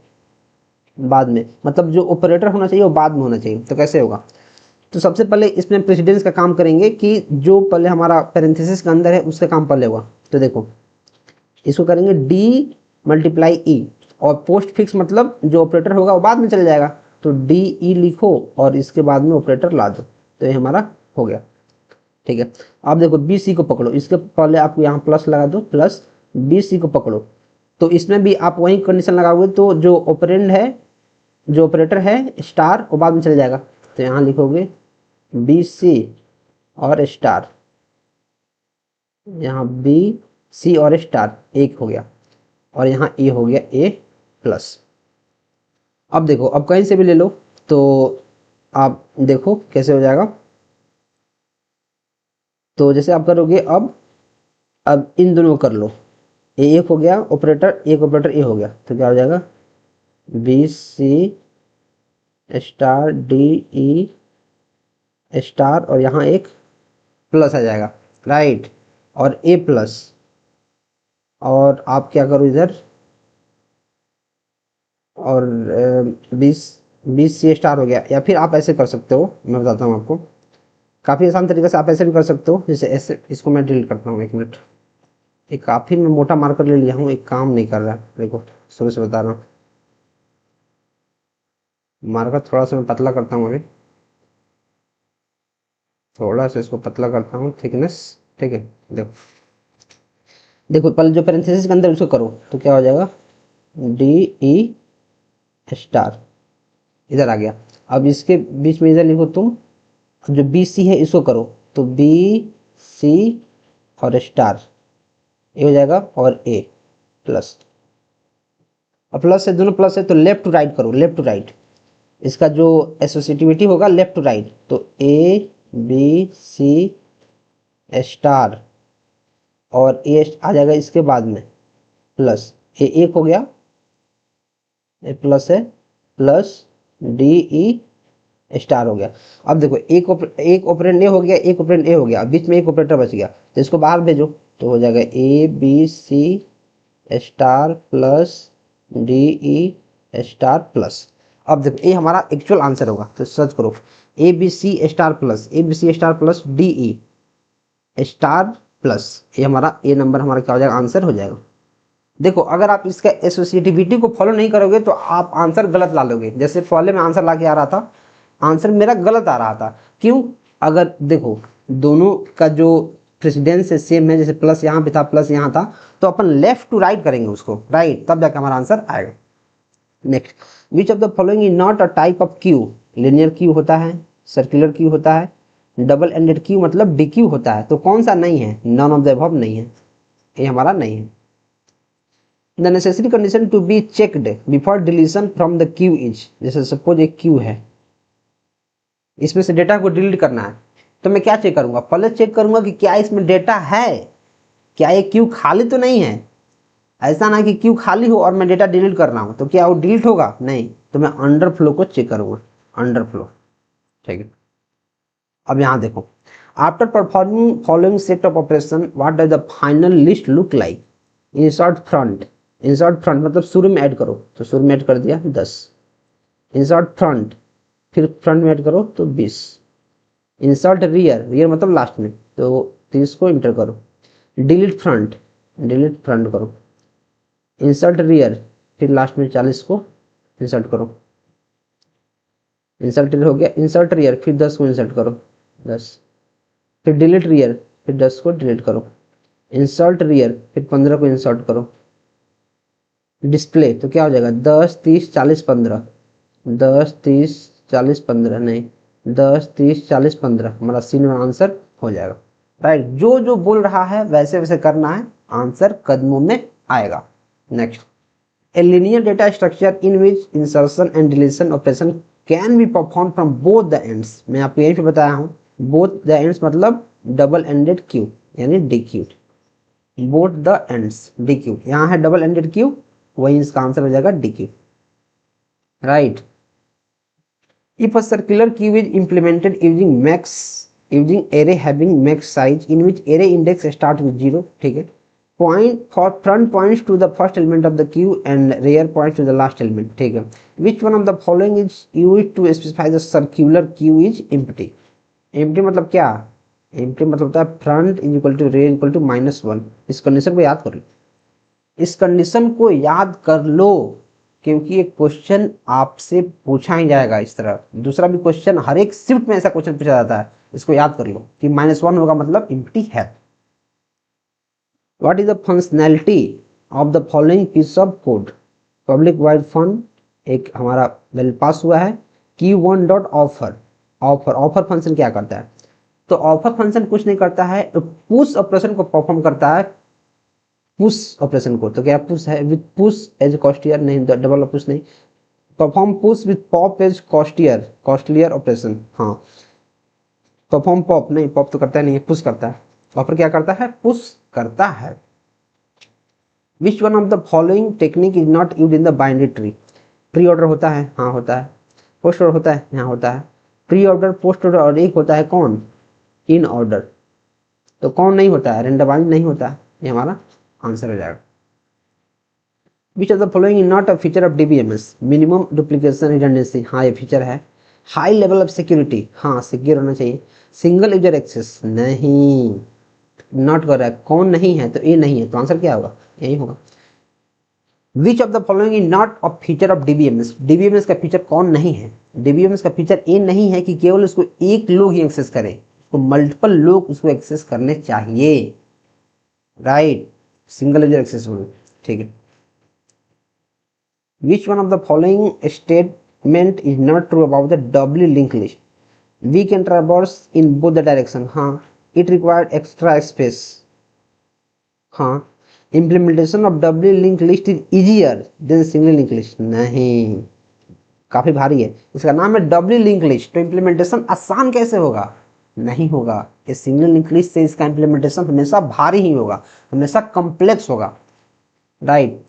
बाद में मतलब जो ऑपरेटर होना चाहिए वो बाद में होना चाहिए। तो कैसे होगा, तो सबसे पहले इसमें प्रेसिडेंस का काम करेंगे कि जो पहले हमारा पैरेंथेसिस के अंदर है उसका काम पहले होगा। तो देखो इसको करेंगे D × E, और पोस्ट फिक्स मतलब जो ऑपरेटर होगा वो बाद में चल जाएगा। तो DE लिखो और इसके बाद में ऑपरेटर ला दो, तो ये हमारा हो गया, ठीक है। अब देखो BC को पकड़ो, इसके पहले आपको यहाँ प्लस लगा दो, प्लस BC को पकड़ो। तो इसमें भी आप वही कंडीशन लगाओगे, तो जो ऑपरेंड है, जो ऑपरेटर है स्टार, वो बाद में चल जाएगा। तो यहाँ लिखोगे BC और स्टार, यहाँ BC और स्टार एक हो गया, और यहाँ ए हो गया A+। अब देखो, अब कहीं से भी ले लो तो आप देखो कैसे हो जाएगा। तो जैसे आप करोगे, अब इन दोनों कर लो, एक हो गया ऑपरेटर, एक ऑपरेटर ए हो गया, तो क्या हो जाएगा BC स्टार DE स्टार, और यहाँ एक प्लस आ जाएगा, राइट। और ए प्लस, और आप क्या करो इधर, और 20 सी स्टार हो गया। या फिर आप ऐसे कर सकते हो, मैं बताता हूँ आपको, काफ़ी आसान तरीके से आप ऐसे भी कर सकते हो। जैसे ऐसे, इसको मैं डिलीट करता हूँ, 1 मिनट। एक काफ़ी मैं मोटा मार्कर ले लिया हूँ, एक काम नहीं कर रहा है, देखो शुरू से बता रहा हूँ। मार्कर थोड़ा सा मैं पतला करता हूँ अभी, थोड़ा सा इसको पतला करता हूँ, थिकनेस, ठीक है। देखो देखो, पहले जो पैरेंथेसिस के अंदर उसको करो तो क्या हो जाएगा, डी ई स्टार, इधर आ गया। अब इसके बीच में इधर लिखो तुम, जो बी सी है इसको करो, तो बी सी और स्टार, ये हो जाएगा, और ए प्लस। अब प्लस है, दोनों प्लस है, तो लेफ्ट टू राइट करो, लेफ्ट टू राइट। इसका जो एसोसिएटिविटी होगा लेफ्ट टू राइट, तो ए बी सी स्टार, और ए आ जाएगा इसके बाद में प्लस, ए एक हो गया, ए प्लस है, प्लस डी ई स्टार हो गया। अब देखो एक ऑपरेंड ए हो गया, एक ऑपरेंड ए हो गया, अब बीच में एक ऑपरेटर बच गया, तो इसको बाहर भेजो, तो हो जाएगा A B C star plus D E star plus. अब देखो ये हमारा एक्चुअल आंसर होगा, तो सर्च करो A B C star plus, A B C star plus D E star plus, ये हमारा ए नंबर हमारा क्या हो जाएगा, आंसर हो जाएगा। देखो अगर आप इसका एसोसिएटिविटी को फॉलो नहीं करोगे तो आप आंसर गलत ला लोगे। जैसे पहले में आंसर ला के आ रहा था, आंसर मेरा गलत आ रहा था, क्यों? अगर देखो दोनों का जो प्रेसिडेंस है सेम है, जैसे प्लस यहाँ पे था प्लस यहाँ था, तो अपन लेफ्ट टू राइट करेंगे उसको, राइट, तब जाके हमारा आंसर आएगा। Next, which of the following is not a type of Q? Linear Q होता है, सर्कुलर क्यू होता है, डबल एंडेड क्यू मतलब डी क्यू होता है, तो कौन सा नहीं है? नन ऑफ द अबव नहीं है, ये हमारा नहीं है। The necessary condition to be checked before deletion from the queue is, जैसे सपोज एक क्यू है, इसमें से डेटा को डिलीट करना है, तो मैं क्या चेक करूंगा? पहले चेक करूंगा कि क्या इसमें डेटा है, क्या ये क्यू खाली तो नहीं है। ऐसा ना कि क्यू खाली हो और मैं डेटा डिलीट कर रहा हूं, तो क्या वो डिलीट होगा? नहीं, तो मैं अंडर फ्लो को चेक करूंगा, अंडर फ्लो, ठीक है। अब यहां देखो, after performing following set of operation what does the final list look like? Insert front, insert front मतलब शुरू में ऐड करो, तो शुरू में ऐड कर दिया 10, इंसर्ट फ्रंट, फिर फ्रंट में ऐड करो तो 20, इंसर्ट रियर, रियर मतलब लास्ट में, तो 30 को इंटर करो, डिलीट फ्रंट, डिलीट फ्रंट करो, इंसर्ट रियर, फिर लास्ट में 40 को इंसर्ट करो, इंसर्ट रियर हो गया, इंसर्ट रियर, फिर 10 को इंसर्ट करो, 10, फिर डिलीट रियर, फिर 10 को डिलीट करो, इंसर्ट रियर, फिर 15 को इंसर्ट करो, डिस्प्ले, तो क्या हो जाएगा 10 30 40 15, 10 30 40 15 नहीं, 10 30 40 15 हमारा सी में आंसर हो जाएगा, राइट। जो जो बोल रहा है वैसे वैसे करना है, आंसर कदमों में आएगा। Next, a linear data structure in which insertion and deletion operation can be perform from both the ends, मैं आपको यहीं पे बताया हूँ, बोथ द एंड्स मतलब डबल एंडेड क्यू यानी D Q, both the ends D Q, यहाँ है डबल एंडेड क्यू, वही इसका आंसर हो जाएगा D Q, right. If a circular queue is implemented using array having max size in which array index starts with 0, ठीक है, point for front points to the first element of the queue and rear points to the last element, ठीक है, which one of the following is used to specify the circular queue is empty? empty मतलब क्या? empty मतलब होता है front is equal to rear is equal to -1। इस कंडीशन को याद कर लो, इस कंडीशन को याद कर लो, क्योंकि एक क्वेश्चन आपसे पूछा ही जाएगा इस तरह। दूसरा भी क्वेश्चन, हर एक शिफ्ट में ऐसा क्वेश्चन पूछा जाता है, इसको याद कर लो कि -1 होगा मतलब एम्प्टी है। What is the functionality of the following piece of code? Public void fun एक हमारा वेल पास हुआ है, Q1 dot offer, offer, offer function क्या करता है? तो ऑफर फंक्शन कुछ नहीं करता है, पुश ऑपरेशन को परफॉर्म करता है, पुश ऑपरेशन को, तो क्या पुश है विद पुश एज कॉस्टियर, नहीं डबल पुश नहीं, perform push with pop as costlier, costlier operation, हाँ, परफॉर्म पॉप नहीं, पॉप तो करता नहीं है, पुश करता है, ऑफर क्या करता है? पुश करता है। Which one of the following technique is not used in the binary tree? Pre order होता है, हाँ होता है, पोस्ट ऑर्डर होता है, यहाँ होता है, प्री ऑर्डर, पोस्ट ऑर्डर, और एक होता है कौन? इन ऑर्डर, तो कौन नहीं होता है, रेंडमाइज नहीं होता है, ये हमारा आंसर हो जाएगा। विच of the following is not a feature of DBMS, minimum duplication redundancy, हाँ ये फीचर है। हाई लेवल ऑफ सिक्योरिटी, हाँ सिक्योर होना चाहिए। सिंगल यूजर एक्सेस, नहीं, नॉट कर रहा है, कौन नहीं है, तो ए नहीं है, तो आंसर क्या होगा, यही होगा। विच of the following is not a feature of DBMS, DBMS का फीचर कौन नहीं है, डीबीएमएस का फीचर ये नहीं है कि केवल उसको एक लोग ही एक्सेस करें, तो मल्टीपल लोग उसको एक्सेस करने चाहिए, राइट, सिंगल यूजर एक्सेस होना, ठीक है। Which one of the following statement is not true about the doubly link list, we can traverse in both the direction, हाँ, इट रिक्वायर्ड एक्स्ट्रा स्पेस, हाँ, implementation of doubly link list is easier than single link list, नहीं, काफी भारी है, इसका नाम है डब्ल्यू लिंक लिस्ट, तो इम्प्लीमेंटेशन आसान कैसे होगा, नहीं होगा, ये सिंगल लिंक लिस्ट से इसका इम्प्लीमेंटेशन हमेशा भारी ही होगा, हमेशा कॉम्प्लेक्स होगा, right.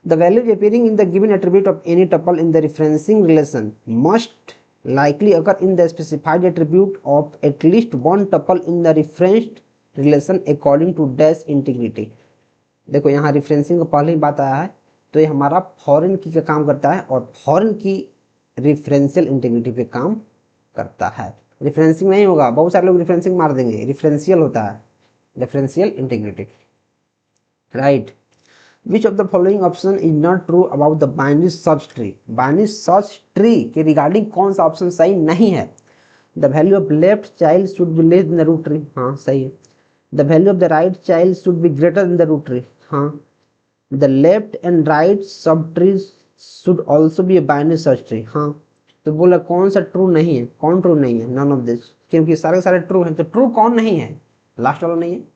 The values appearing in the given attribute of any tuple in the referencing relation must likely occur in the specified attribute of at least one tuple in the referenced relation according to dash integrity। देखो यहाँ रिफरेंसिंग का पहले ही बात आया है, तो ये हमारा फॉरेन की का काम करता है और फॉरेन की रिफरेंशियल इंटीग्रिटी पे काम करता है। रिफरेंसिंग नहीं होगा, बहुत सारे लोग रिफरेंसिंग मार देंगे, रिफरेंशियल होता है, referential integrity, right. Which of the following option is not true about the binary search tree? Binary search tree के रिगार्डिंग कौन सा ऑप्शन सही नहीं है? The value of left child should be less than the root tree, हाँ सही है। The value of the right child should be greater than the root tree, हाँ। The left and right subtrees should also be a binary search tree, हाँ। तो बोला कौन सा ट्रू नहीं है, कौन ट्रू नहीं है, none of this, क्योंकि सारे सारे ट्रू हैं, तो ट्रू कौन नहीं है, लास्ट वाला नहीं है।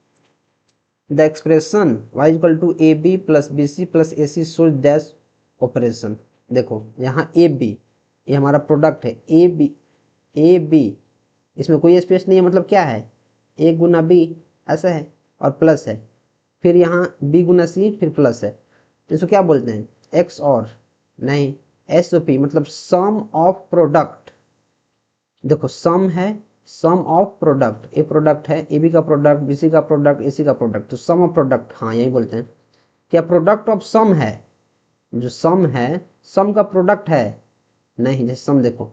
The expression y equal to ab plus bc plus ac shows dash operation, देखो यहाँ ab ये हमारा प्रोडक्ट है, ab इसमें कोई स्पेस नहीं है, मतलब क्या है, a गुना b ऐसा है और प्लस है, फिर यहाँ b गुना c फिर प्लस है, इसको क्या बोलते हैं, x और नहीं, SOP मतलब सम ऑफ प्रोडक्ट, देखो सम है, सम ऑफ प्रोडक्ट, ए प्रोडक्ट है, ए बी का प्रोडक्ट, बी सी का प्रोडक्ट, ए सी का प्रोडक्ट, तो सम ऑफ प्रोडक्ट, हाँ यही बोलते हैं। क्या प्रोडक्ट ऑफ सम है, जो सम है सम का प्रोडक्ट है, नहीं, जैसे सम देखो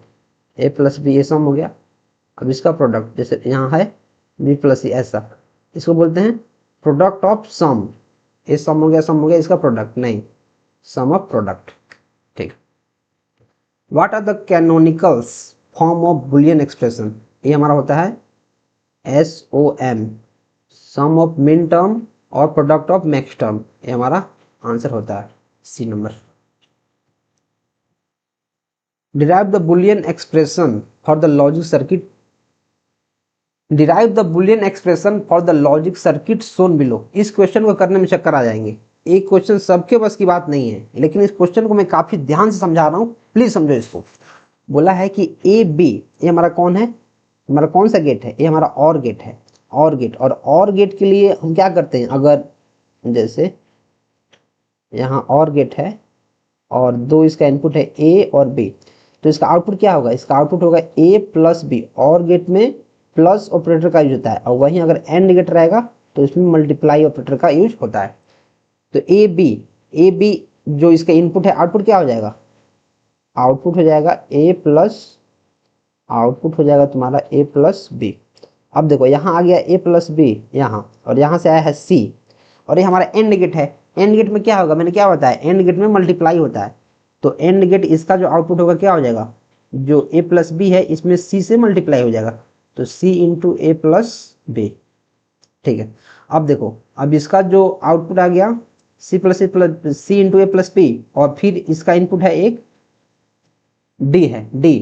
ए प्लस बी, ये सम हो गया, अब इसका प्रोडक्ट जैसे यहाँ है बी प्लस सी, ऐसा इसको बोलते हैं प्रोडक्ट ऑफ सम, ए सम हो गया, सम हो गया, इसका प्रोडक्ट नहीं, सम ऑफ प्रोडक्ट, ठीक। What are the canonicals form of Boolean expression, ये हमारा होता है SOM, sum of min term और प्रोडक्ट ऑफ मैक्स टर्म, ये हमारा आंसर होता है C number. Derive the Boolean expression for the logic circuit, derive the Boolean expression for the logic circuit shown below, इस क्वेश्चन को करने में चक्कर आ जाएंगे, एक क्वेश्चन सबके बस की बात नहीं है, लेकिन इस क्वेश्चन को मैं काफी ध्यान से समझा रहा हूँ, प्लीज समझो इसको। बोला है कि AB ये हमारा कौन है, हमारा कौन सा गेट है, ये हमारा और गेट है, और गेट, और गेट के लिए हम क्या करते हैं, अगर जैसे यहाँ और गेट है और दो इसका इनपुट है A और B, तो इसका आउटपुट क्या होगा, इसका आउटपुट होगा A प्लस B, और गेट में प्लस ऑपरेटर का यूज होता है, और वहीं अगर एंड गेट रहेगा तो इसमें मल्टीप्लाई ऑपरेटर का यूज होता है। तो AB जो इसका इनपुट है, आउटपुट क्या हो जाएगा, आउटपुट हो जाएगा A प्लस, आउटपुट हो जाएगा तुम्हारा A प्लस B। अब देखो यहाँ आ गया A प्लस B यहाँ, और यहाँ से आया है C, और ये हमारा एंड गेट है, एंड गेट में क्या होगा, मैंने क्या बताया, एंड गेट में मल्टीप्लाई होता है, तो एंड गेट इसका जो आउटपुट होगा क्या हो जाएगा, जो A प्लस B है इसमें C से मल्टीप्लाई हो जाएगा, तो C into A plus B, ठीक है। अब देखो, अब इसका जो आउटपुट आ गया C into A plus B, और फिर इसका इनपुट है एक D है, D,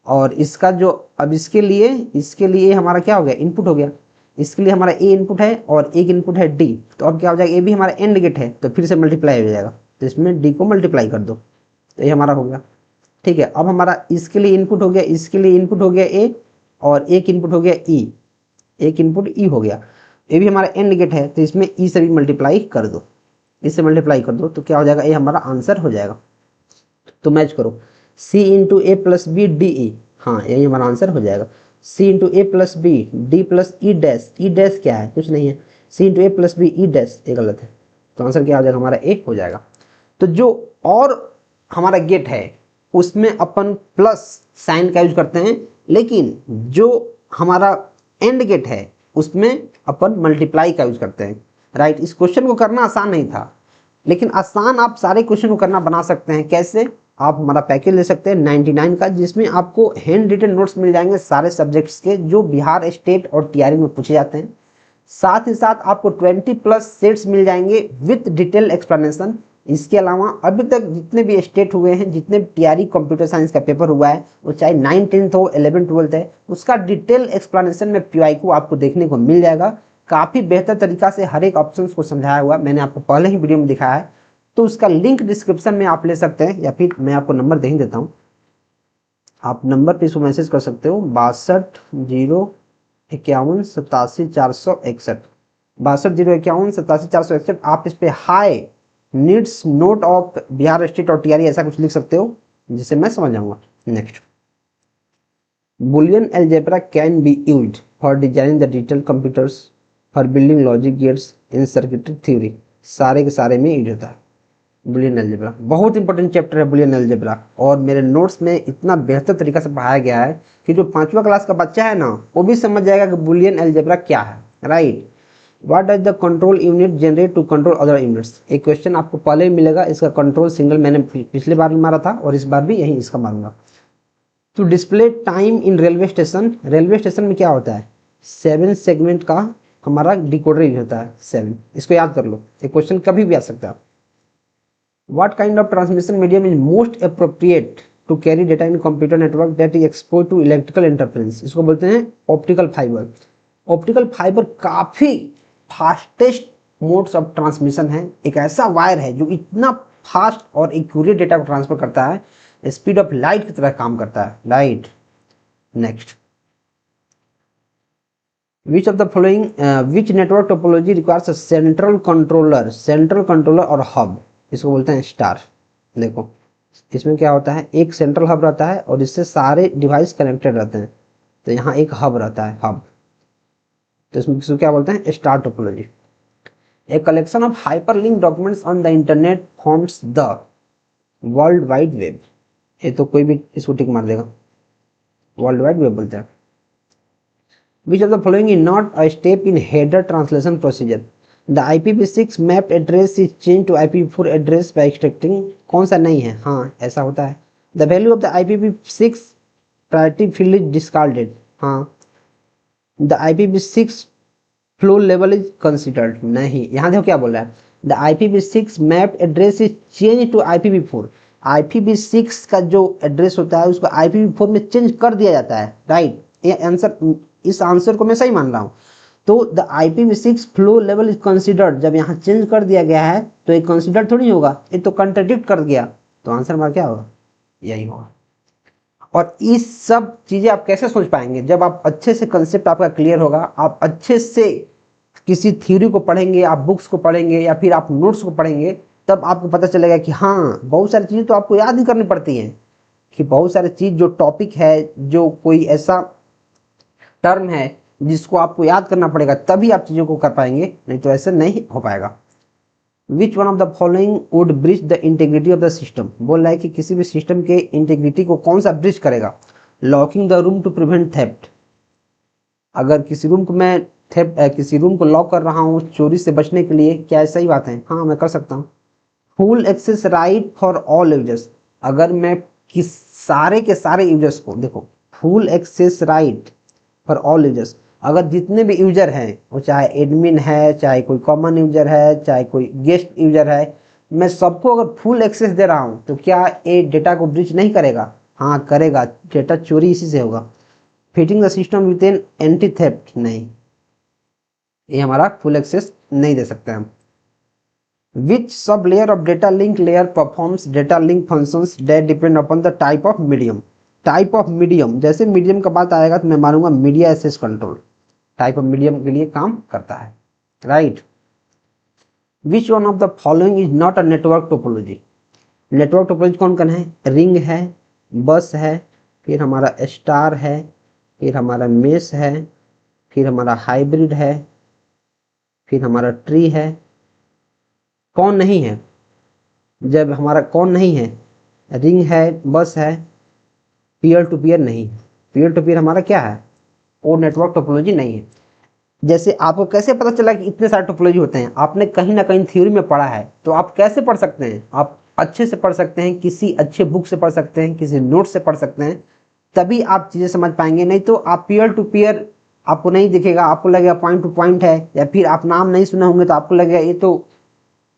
और इसका जो अब इसके लिए हमारा क्या हो गया, इनपुट हो गया, इसके लिए हमारा A इनपुट है और एक इनपुट है D, तो अब क्या हो जाएगा, A भी हमारा एंड गेट है, तो फिर से मल्टीप्लाई हो जाएगा, तो इसमें D को मल्टीप्लाई कर दो, तो ये हमारा हो गया, ठीक है। अब हमारा इसके लिए इनपुट हो गया, इसके लिए इनपुट हो गया A, और एक इनपुट हो गया E, एक इनपुट E हो गया, ये भी हमारा एंड गेट है, तो इसमें E से भी मल्टीप्लाई कर दो, इससे मल्टीप्लाई कर दो, तो क्या हो जाएगा, ये हमारा आंसर हो जाएगा। तो मैच करो C into A plus B DE, हाँ यही हमारा आंसर हो जाएगा। C into A plus B D plus E dash, E dash क्या है, कुछ नहीं है, C into A plus B E dash, ये गलत है, तो आंसर क्या हो जाएगा हमारा ए हो जाएगा। तो जो और हमारा गेट है उसमें अपन प्लस साइन का यूज करते हैं, लेकिन जो हमारा एंड गेट है उसमें अपन मल्टीप्लाई का यूज करते हैं, राइट। इस क्वेश्चन को करना आसान नहीं था, लेकिन आसान आप सारे क्वेश्चन को करना बना सकते हैं। कैसे? आप हमारा पैकेज ले सकते हैं 99 का, जिसमें आपको हैंड रिटन नोट्स मिल जाएंगे सारे सब्जेक्ट्स के जो बिहार स्टेट और टीआरई में पूछे जाते हैं। साथ ही साथ आपको 20+ सेट्स मिल जाएंगे विथ डिटेल एक्सप्लेनेशन। इसके अलावा अभी तक जितने भी स्टेट हुए हैं, जितने टीआरई कंप्यूटर साइंस का पेपर हुआ है, वो चाहे 9th 10th हो 11th 12th है, उसका डिटेल एक्सप्लेनेशन में पीवाईक्यू आपको देखने को मिल जाएगा। काफ़ी बेहतर तरीका से हर एक ऑप्शन को समझाया हुआ, मैंने आपको पहले ही वीडियो में दिखाया है, तो उसका लिंक डिस्क्रिप्शन में आप ले सकते हैं, या फिर मैं आपको नंबर दे ही देता हूँ, आप नंबर पे इसको मैसेज कर सकते हो 62-0-51-87-461, 62-0-51-87-461। आप इस पे high needs note of Bihar state और टीआरई ऐसा कुछ लिख सकते हो, जिसे मैं समझ जाऊंगा। Next, Boolean algebra can be used for designing the digital computers for building logic gates in circuitry theory. सारे के सारे में यूज होता है बुलियन अलजेब्रा। बहुत इंपॉर्टेंट चैप्टर है बुलियन अलजेब्रा, और मेरे नोट्स में इतना बेहतर तरीका से पढ़ाया गया है कि जो 5वीं क्लास का बच्चा है ना, वो भी समझ जाएगा कि बुलियन अलजेब्रा क्या है, right. What does the control unit generate to control other units. एक क्वेश्चन आपको पहले ही मिलेगा, इसका कंट्रोल सिंगल मैंने पिछले बार भी मारा था और इस बार भी यही इसका मारूंगा। To display time in railway station, railway station में क्या होता है, 7 सेगमेंट का हमारा डिकोडर यूज होता है, 7, इसको याद कर लो, एक क्वेश्चन कभी भी आ सकता है। What kind of transmission medium is most appropriate to carry data in computer network that is expose to electrical interference. इसको बोलते हैं ऑप्टिकल फाइबर। ऑप्टिकल फाइबर काफी फास्टेस्ट मोड्स ऑफ ट्रांसमिशन है, एक ऐसा वायर है जो इतना फास्ट और एक्यूरेट डेटा को ट्रांसफर करता है, स्पीड ऑफ लाइट की तरह काम करता है, right. Next, which of the following which network topology requires a central controller, central controller और हब, इसको बोलते हैं स्टार। देखो इसमें क्या होता है, एक सेंट्रल हब रहता है और इससे सारे डिवाइस कनेक्टेड रहते हैं, तो यहाँ एक हब रहता है, हब, तो इसमें क्या बोलते हैं, star topology. A collection of hyperlink documents on the internet forms the world wide web. ये तो कोई भी इसको टिक मार देगा, वर्ल्ड वाइड वेब बोलते हैं। Which of the following is not a step in header translation procedure. The IPv6 map address is change to IPv4 address by extracting. कौन सा नहीं है, हाँ ऐसा होता है। The value of the IPv6 priority field is discarded, हाँ। The IPv6 flow level is considered, नहीं। यहाँ देखो क्या बोल रहा है, the IPv6 map address is change to IPv4। IPv6 का जो एड्रेस होता है उसको IPv4 में चेंज कर दिया जाता है, राइट। ये आंसर, इस आंसर को मैं सही मान रहा हूँ। तो the IPv6 flow level is considered, जब यहाँ चेंज कर दिया गया है तो ये कंसिडर्ड थोड़ी होगा, ये तो कंट्राडिक्ट कर गया, तो आंसर हमारा क्या होगा, यही होगा। और इस सब चीजें आप कैसे सोच पाएंगे, जब आप अच्छे से कंसेप्ट आपका क्लियर होगा, आप अच्छे से किसी थ्योरी को पढ़ेंगे, आप बुक्स को पढ़ेंगे या फिर आप नोट्स को पढ़ेंगे, तब आपको पता चलेगा कि हाँ बहुत सारी चीजें तो आपको याद ही करनी पड़ती हैं, कि बहुत सारी चीज जो टॉपिक है, जो कोई ऐसा टर्म है जिसको आपको याद करना पड़ेगा, तभी आप चीजों को कर पाएंगे, नहीं तो ऐसे नहीं हो पाएगा। विच one of the following would bridge the integrity of the system. बोल रहा है कि किसी भी सिस्टम के इंटीग्रिटी को कौन सा ब्रिज करेगा। Locking the room to prevent theft, अगर किसी रूम को मैं किसी रूम को लॉक कर रहा हूँ चोरी से बचने के लिए, क्या सही बात है, हाँ मैं कर सकता हूँ। Full access right for all users, अगर मैं किस सारे के सारे यूजर्स को, देखो full access right for all users, अगर जितने भी यूजर हैं, वो चाहे एडमिन है, चाहे कोई कॉमन यूजर है, चाहे कोई गेस्ट यूजर है, मैं सबको अगर फुल एक्सेस दे रहा हूँ तो क्या ये डेटा को ब्रीच नहीं करेगा, हाँ करेगा, डेटा चोरी इसी से होगा। Fitting the system with an anti theft, नहीं, ये हमारा फुल एक्सेस नहीं दे सकते हम। Which sub layer of data link layer performs data link functions that depend upon the type of medium. Type of medium, जैसे मीडियम का बात आएगा तो मैं मानूंगा media access control type of medium के लिए काम करता है, right. Which one of the following is not a network topology. Network topology कौन कौन है, रिंग है, बस है, फिर हमारा स्टार है, फिर हमारा मेश है, फिर हमारा हाइब्रिड है, फिर हमारा ट्री है। कौन नहीं है? जब हमारा कौन नहीं है, रिंग है, बस है, पीयर टू पीयर नहीं है। पीयर टू पीयर हमारा क्या है? और नेटवर्क टोपोलॉजी नहीं है। जैसे आपको कैसे पता चला कि इतने सारे टोपोलॉजी होते हैं? आपने कहीं ना कहीं थ्योरी में पढ़ा है, तो आप कैसे पढ़ सकते हैं? आप अच्छे से पढ़ सकते हैं, किसी अच्छे बुक से पढ़ सकते हैं, किसी नोट से पढ़ सकते हैं, तभी आप चीज़ें समझ पाएंगे। नहीं तो आप पीयर टू पीयर आपको नहीं दिखेगा, आपको लगेगा पॉइंट टू पॉइंट है, या फिर आप नाम नहीं सुने होंगे तो आपको लगेगा ये तो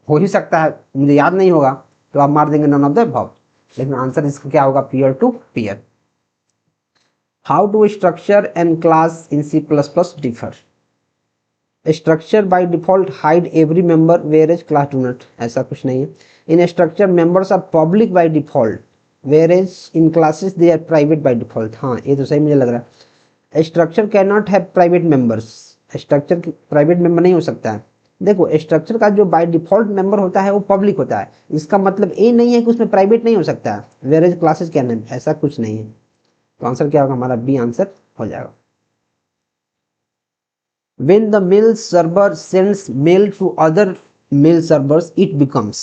हो ही सकता है, मुझे याद नहीं होगा, तो आप मार देंगे नन ऑफ द अबव। लेकिन आंसर इसका क्या होगा? Peer to peer. How do structure and class in C++ differ? Structure by default hide every member where class do not. ऐसा कुछ नहीं है। In structure members are public by default where in classes they are private by default. हाँ, ये तो सही मुझे लग रहा है। Structure can not have private members. Structure private member नहीं हो सकता है। देखो, स्ट्रक्चर का जो बाय डिफॉल्ट मेंबर होता है वो पब्लिक होता है। इसका मतलब ये नहीं है कि उसमें प्राइवेट नहीं हो सकता है। वेयर क्लासेस कैन है, ऐसा कुछ नहीं है। तो आंसर क्या होगा? हमारा बी आंसर हो जाएगा। When the mail server sends mail to other mail servers, it becomes,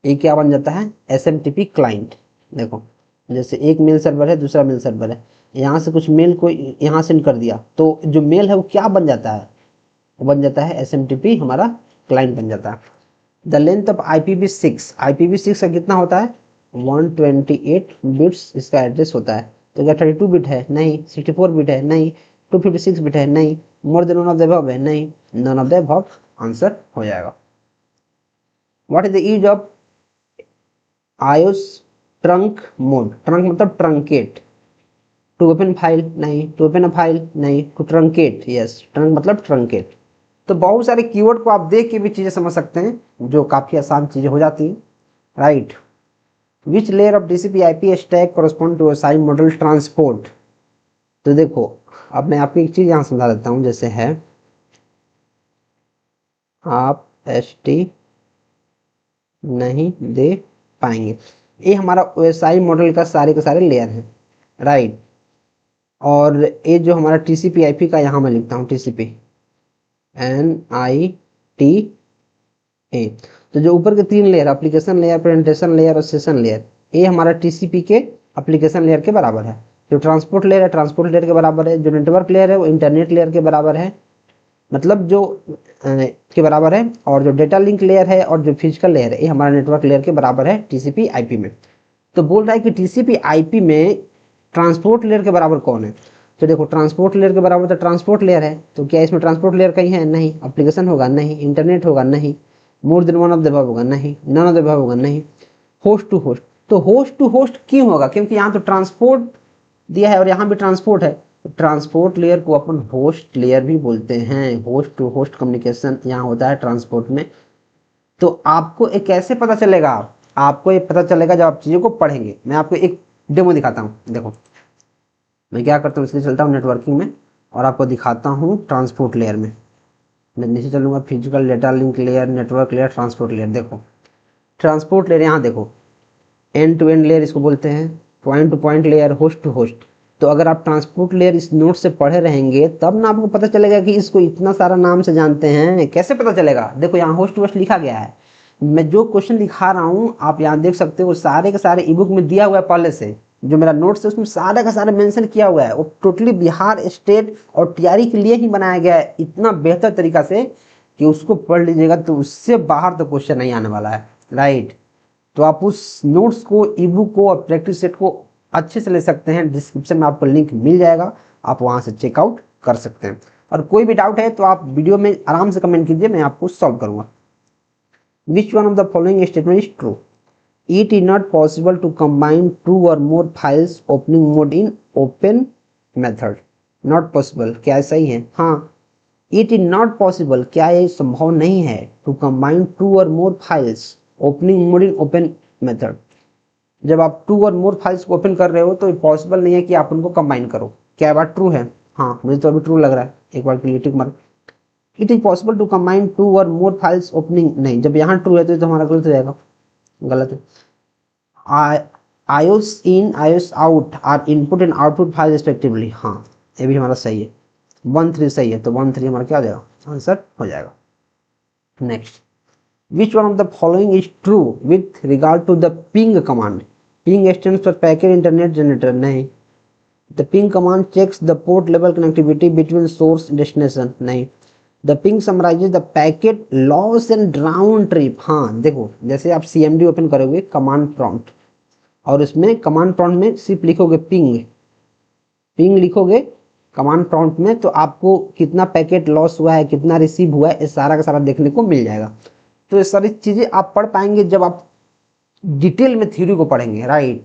ये क्या बन जाता है? SMTP client. देखो, जैसे एक मेल सर्वर है, दूसरा मेल सर्वर है, यहाँ से कुछ मेल को यहाँ सेंड कर दिया, तो जो मेल है वो क्या बन जाता है? वो बन जाता है SMTP, हमारा क्लाइंट बन जाता है। The length of IPv6, IPv6 का कितना होता है? 128 बिट्स इसका एड्रेस होता है। तो क्या 32 बिट है? नहीं। 64 बिट है? नहीं। 256 बिट है? नहीं। More than none of the above है? नहीं। None of the above answer हो जाएगा। What is the use of ios trunc mode? Trunc मतलब ट्रंकेट। To open file? नहीं। To open a file? नहीं। To truncate? यस, ट्रंक मतलब ट्रंकेट। तो बहुत सारे कीवर्ड को आप देख के भी चीजें समझ सकते हैं, जो काफी आसान चीजें हो जाती हैं, right. Which layer of TCP/IP stack correspond to side model transport? तो देखो, अब मैं आपको एक चीज यहाँ समझा देता हूँ। जैसे है, आप ST नहीं दे पाएंगे, ये हमारा OSI मॉडल का सारे के सारे लेयर हैं, राइट। और ये जो हमारा TCP/IP का, यहाँ मैं लिखता हूँ TCP/NIT/A। तो जो ऊपर के तीन layer, application layer, presentation layer और सेशन लेयर, ये हमारा TCP के एप्लीकेशन लेयर के बराबर है। जो ट्रांसपोर्ट लेयर है, ट्रांसपोर्ट लेयर के बराबर है। जो नेटवर्क लेयर है वो इंटरनेट लेयर के बराबर है, मतलब जो के बराबर है। और जो डेटा लिंक लेयर है और जो फिजिकल लेयर है, ये हमारा नेटवर्क लेयर के बराबर है TCP/IP में। तो बोल रहा है कि TCP/IP में ट्रांसपोर्ट लेयर के बराबर कौन है? तो देखो, ट्रांसपोर्ट लेयर के बराबर तो ट्रांसपोर्ट लेयर है, तो क्या इसमें ट्रांसपोर्ट लेयर कहीं है? नहीं। एप्लीकेशन होगा? नहीं। इंटरनेट होगा? नहीं। More then one of the above होगा? नहीं। नन ऑफ द अबव होगा? नहीं। होस्ट टू होस्ट, तो होस्ट टू होस्ट क्यों होगा? क्योंकि यहाँ तो ट्रांसपोर्ट दिया है और यहाँ भी ट्रांसपोर्ट है। तो ट्रांसपोर्ट लेयर को अपन होस्ट लेयर भी बोलते हैं। होस्ट टू होस्ट कम्युनिकेशन यहाँ होता है ट्रांसपोर्ट में। तो आपको एक कैसे पता चलेगा? आपको ये पता चलेगा जब आप चीज़ों को पढ़ेंगे। मैं आपको एक डेमो दिखाता हूँ। देखो, मैं क्या करता हूँ, इसलिए चलता हूँ नेटवर्किंग में और आपको दिखाता हूँ ट्रांसपोर्ट लेयर में। मैं नीचे चलूँगा, physical, data link layer, network layer, transport layer. देखो, ट्रांसपोर्ट लेयर यहाँ देखो, एंड टू एंड लेयर इसको बोलते हैं, point to point layer, host to host. तो अगर आप ट्रांसपोर्ट लेयर इस नोट से पढ़े रहेंगे तब ना आपको पता चलेगा कि इसको इतना सारा नाम से जानते हैं। कैसे पता चलेगा? देखो, यहाँ होस्ट टू होस्ट लिखा गया है। मैं जो क्वेश्चन दिखा रहा हूँ आप यहाँ देख सकते हो, सारे के सारे ई बुक में दिया हुआ है पहले से। जो मेरा नोट्स है उसमें सारे का सारे मेंशन किया हुआ है। वो टोटली बिहार स्टेट और TRE के लिए ही बनाया गया है, इतना बेहतर तरीका से कि उसको पढ़ लीजिएगा तो उससे बाहर तो क्वेश्चन नहीं आने वाला है, राइट। तो आप उस नोट्स को, ई बुक को और प्रैक्टिस सेट को अच्छे से ले सकते हैं। डिस्क्रिप्शन में आपको लिंक मिल जाएगा, आप वहाँ से चेकआउट कर सकते हैं। और कोई भी डाउट है तो आप वीडियो में आराम से कमेंट कीजिए, मैं आपको सॉल्व करूँगा। Which one of the following statement is true? It is not possible to combine two or more files opening mode in open method. Not possible, क्या सही है? हाँ, it is not possible, क्या ये संभव नहीं है? To combine two or more files opening mode in open method. जब आप टू और मोर फाइल्स को ओपन कर रहे हो तो पॉसिबल नहीं है कि आप उनको कंबाइन करो। क्या बात ट्रू है? हाँ, मुझे तो अभी ट्रू लग रहा है। एक बार क्लियर टिक मार। It is possible to combine two और मोर फाइल्स ओपनिंग, नहीं, जब यहाँ ट्रू है तो हमारा गलत हो जाएगा, गलत है। IOS in iOS out are input and output file respectively. हाँ ये भी हमारा सही है, 1 3 सही है, तो 1 3 हमारा क्या हो जाएगा, आंसर हो जाएगा। Next, which one of the following is true with regard to the ping command. Ping stands for packet internet generator, नहीं। The ping command checks the port level connectivity between source destination, नहीं। The ping summarizes the packet loss and round trip. हाँ देखो, जैसे आप CMD ओपन करोगे कमांड प्रॉम्प्ट, और इसमें कमांड प्रॉम्प्ट में सिर्फ लिखोगे पिंग, पिंग लिखोगे कमांड प्रॉम्प्ट में, तो आपको कितना पैकेट लॉस हुआ है, कितना रिसीव हुआ है, ये सारा का सारा देखने को मिल जाएगा। तो ये सारी चीजें आप पढ़ पाएंगे जब आप डिटेल में थ्योरी को पढ़ेंगे, राइट।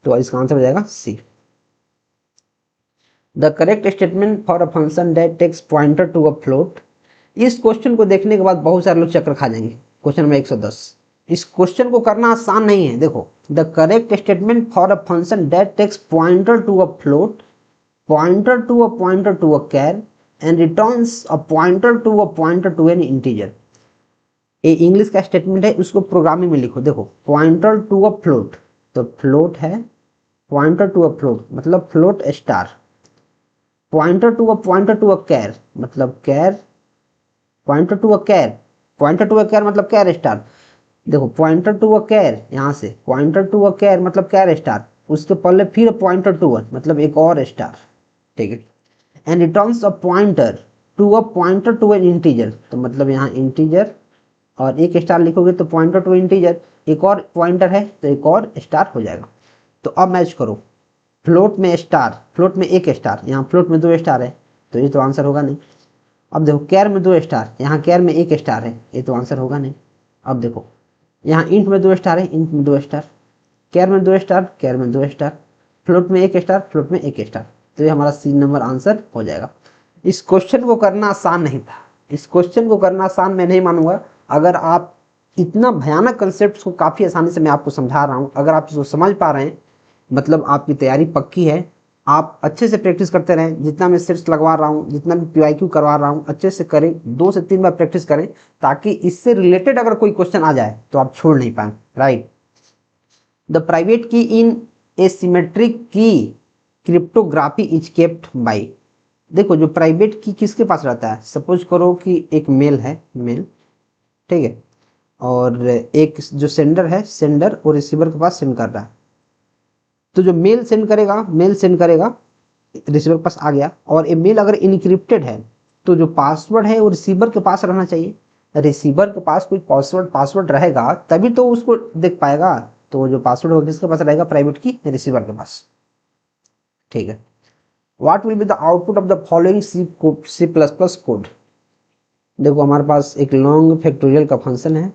तो इसका आंसर हो जाएगा C. The correct statement for a function that takes pointer to a float. इस क्वेश्चन को देखने के बाद बहुत सारे लोग चक्कर खा जाएंगे। क्वेश्चन नंबर 110, इस क्वेश्चन को करना आसान नहीं है। देखो, the correct statement for a function that takes pointer to a float, pointer to a char and returns a pointer to an integer। ये इंग्लिश का स्टेटमेंट है, उसको प्रोग्रामिंग में लिखो। देखो, पॉइंटर टू अ फ्लोट, तो फ्लोट है, पॉइंटर टू अ फ्लोट मतलब float star, pointer to a char मतलब char, pointer to a char मतलब कैर स्टार। देखो, पॉइंटर टू अ कैर, यहाँ से पॉइंटर टू अ कैर मतलब कैर स्टार, उसके पहले फिर पॉइंटर टू मतलब एक और स्टार, ठीक है। And returns a pointer to an integer, तो मतलब यहाँ इंटीजर और एक स्टार लिखोगे तो पॉइंटर टू इंटीजर, एक और पॉइंटर है तो एक और स्टार हो जाएगा। तो अब मैच करो, फ्लोट में स्टार, फ्लोट में एक स्टार, यहाँ फ्लोट में 2 स्टार है, तो ये तो आंसर होगा नहीं। अब देखो, कैर में 2 स्टार, यहाँ कैर में 1 स्टार है, ये तो आंसर होगा नहीं। अब देखो, यहाँ इंट में 2 स्टार है, इंट में 2 स्टार, कैर में 2 स्टार, कैर में 2 स्टार, फ्लोट में 1 स्टार, फ्लोट में 1 स्टार, तो ये हमारा C नंबर आंसर हो जाएगा। इस क्वेश्चन को करना आसान नहीं था, इस क्वेश्चन को करना आसान मैं नहीं मानूंगा। अगर आप इतना भयानक कंसेप्ट को काफी आसानी से मैं आपको समझा रहा हूँ, अगर आप इसको समझ पा रहे हैं, मतलब आपकी तैयारी पक्की है। आप अच्छे से प्रैक्टिस करते रहें, जितना मैं सेट्स लगवा रहा हूँ, जितना भी PYQ करवा रहा हूँ, अच्छे से करें, 2 से 3 बार प्रैक्टिस करें, ताकि इससे रिलेटेड अगर कोई क्वेश्चन आ जाए तो आप छोड़ नहीं पाए, right. The private key in asymmetric key cryptography is kept by. देखो, जो प्राइवेट की किसके पास रहता है, सपोज करो कि एक मेल है, मेल, ठीक है, और एक जो सेंडर है, सेंडर और रिसीवर के पास सेंड कर रहा है। तो जो मेल सेंड करेगा, रिसीवर के पास आ गया, और ये मेल अगर इनक्रिप्टेड है तो जो पासवर्ड है वो रिसीवर के पास रहना चाहिए। रिसीवर के पास कोई पासवर्ड रहेगा तभी तो उसको देख पाएगा। तो जो पासवर्ड होगा किसके पास रहेगा, प्राइवेट की रिसीवर के पास, ठीक है। What will be the output of the following C++ code. देखो, हमारे पास एक लॉन्ग फैक्टोरियल का फंक्शन है,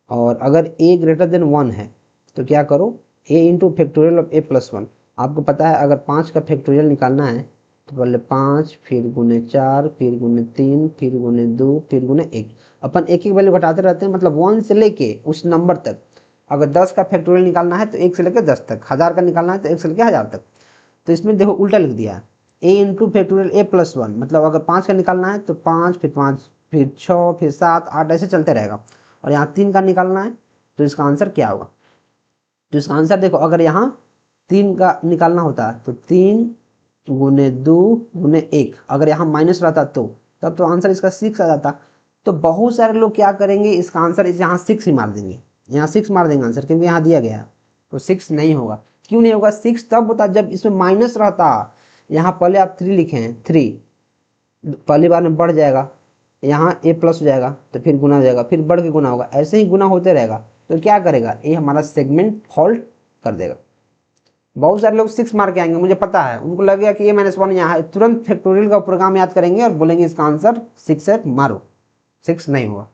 और अगर a ग्रेटर देन 1 है तो क्या करो, a into factorial of a+1। आपको पता है अगर 5 का फैक्टोरियल निकालना है तो पहले 5, फिर गुने 4, फिर गुने 3, फिर गुने 2, फिर गुने 1। अपन एक एक वैल्यू घटाते रहते हैं, मतलब 1 से लेके उस नंबर तक। अगर 10 का फैक्टोरियल निकालना है तो 1 से लेकर 10 तक, 1000 का निकालना है तो 1 से लेकर 1000 तक। तो इसमें देखो उल्टा लिख दिया, a इंटू फैक्टोरियल a+1, मतलब अगर 5 का निकालना है तो 5, फिर 6, फिर 7, 8 ऐसे चलते रहेगा। और यहाँ 3 का निकालना है तो इसका आंसर क्या होगा, तो इसका आंसर देखो, अगर यहाँ 3 का निकालना होता तो 3 गुने 2 गुने 1, अगर यहाँ माइनस रहता तो तब तो आंसर इसका 6 आ जाता। तो बहुत सारे लोग क्या करेंगे, इसका आंसर इस यहाँ 6 ही मार देंगे, यहाँ 6 मार देंगे आंसर, क्योंकि यहाँ दिया गया तो 6 नहीं होगा। क्यों नहीं होगा, 6 तब होता जब इसमें माइनस रहता। यहाँ पहले आप 3 लिखे हैं, 3 पहली बार में बढ़ जाएगा, यहाँ a+ हो जाएगा, तो फिर गुना हो जाएगा, फिर बढ़ के गुना होगा, ऐसे ही गुना होते रहेगा। तो क्या करेगा, ये हमारा सेगमेंट फॉल्ट कर देगा। बहुत सारे लोग 6 मार के आएंगे, मुझे पता है, उनको लगेगा कि a-1 यहाँ है, तुरंत फैक्टोरियल का प्रोग्राम याद करेंगे और बोलेंगे इसका आंसर 6 है, मारो। 6 नहीं हुआ।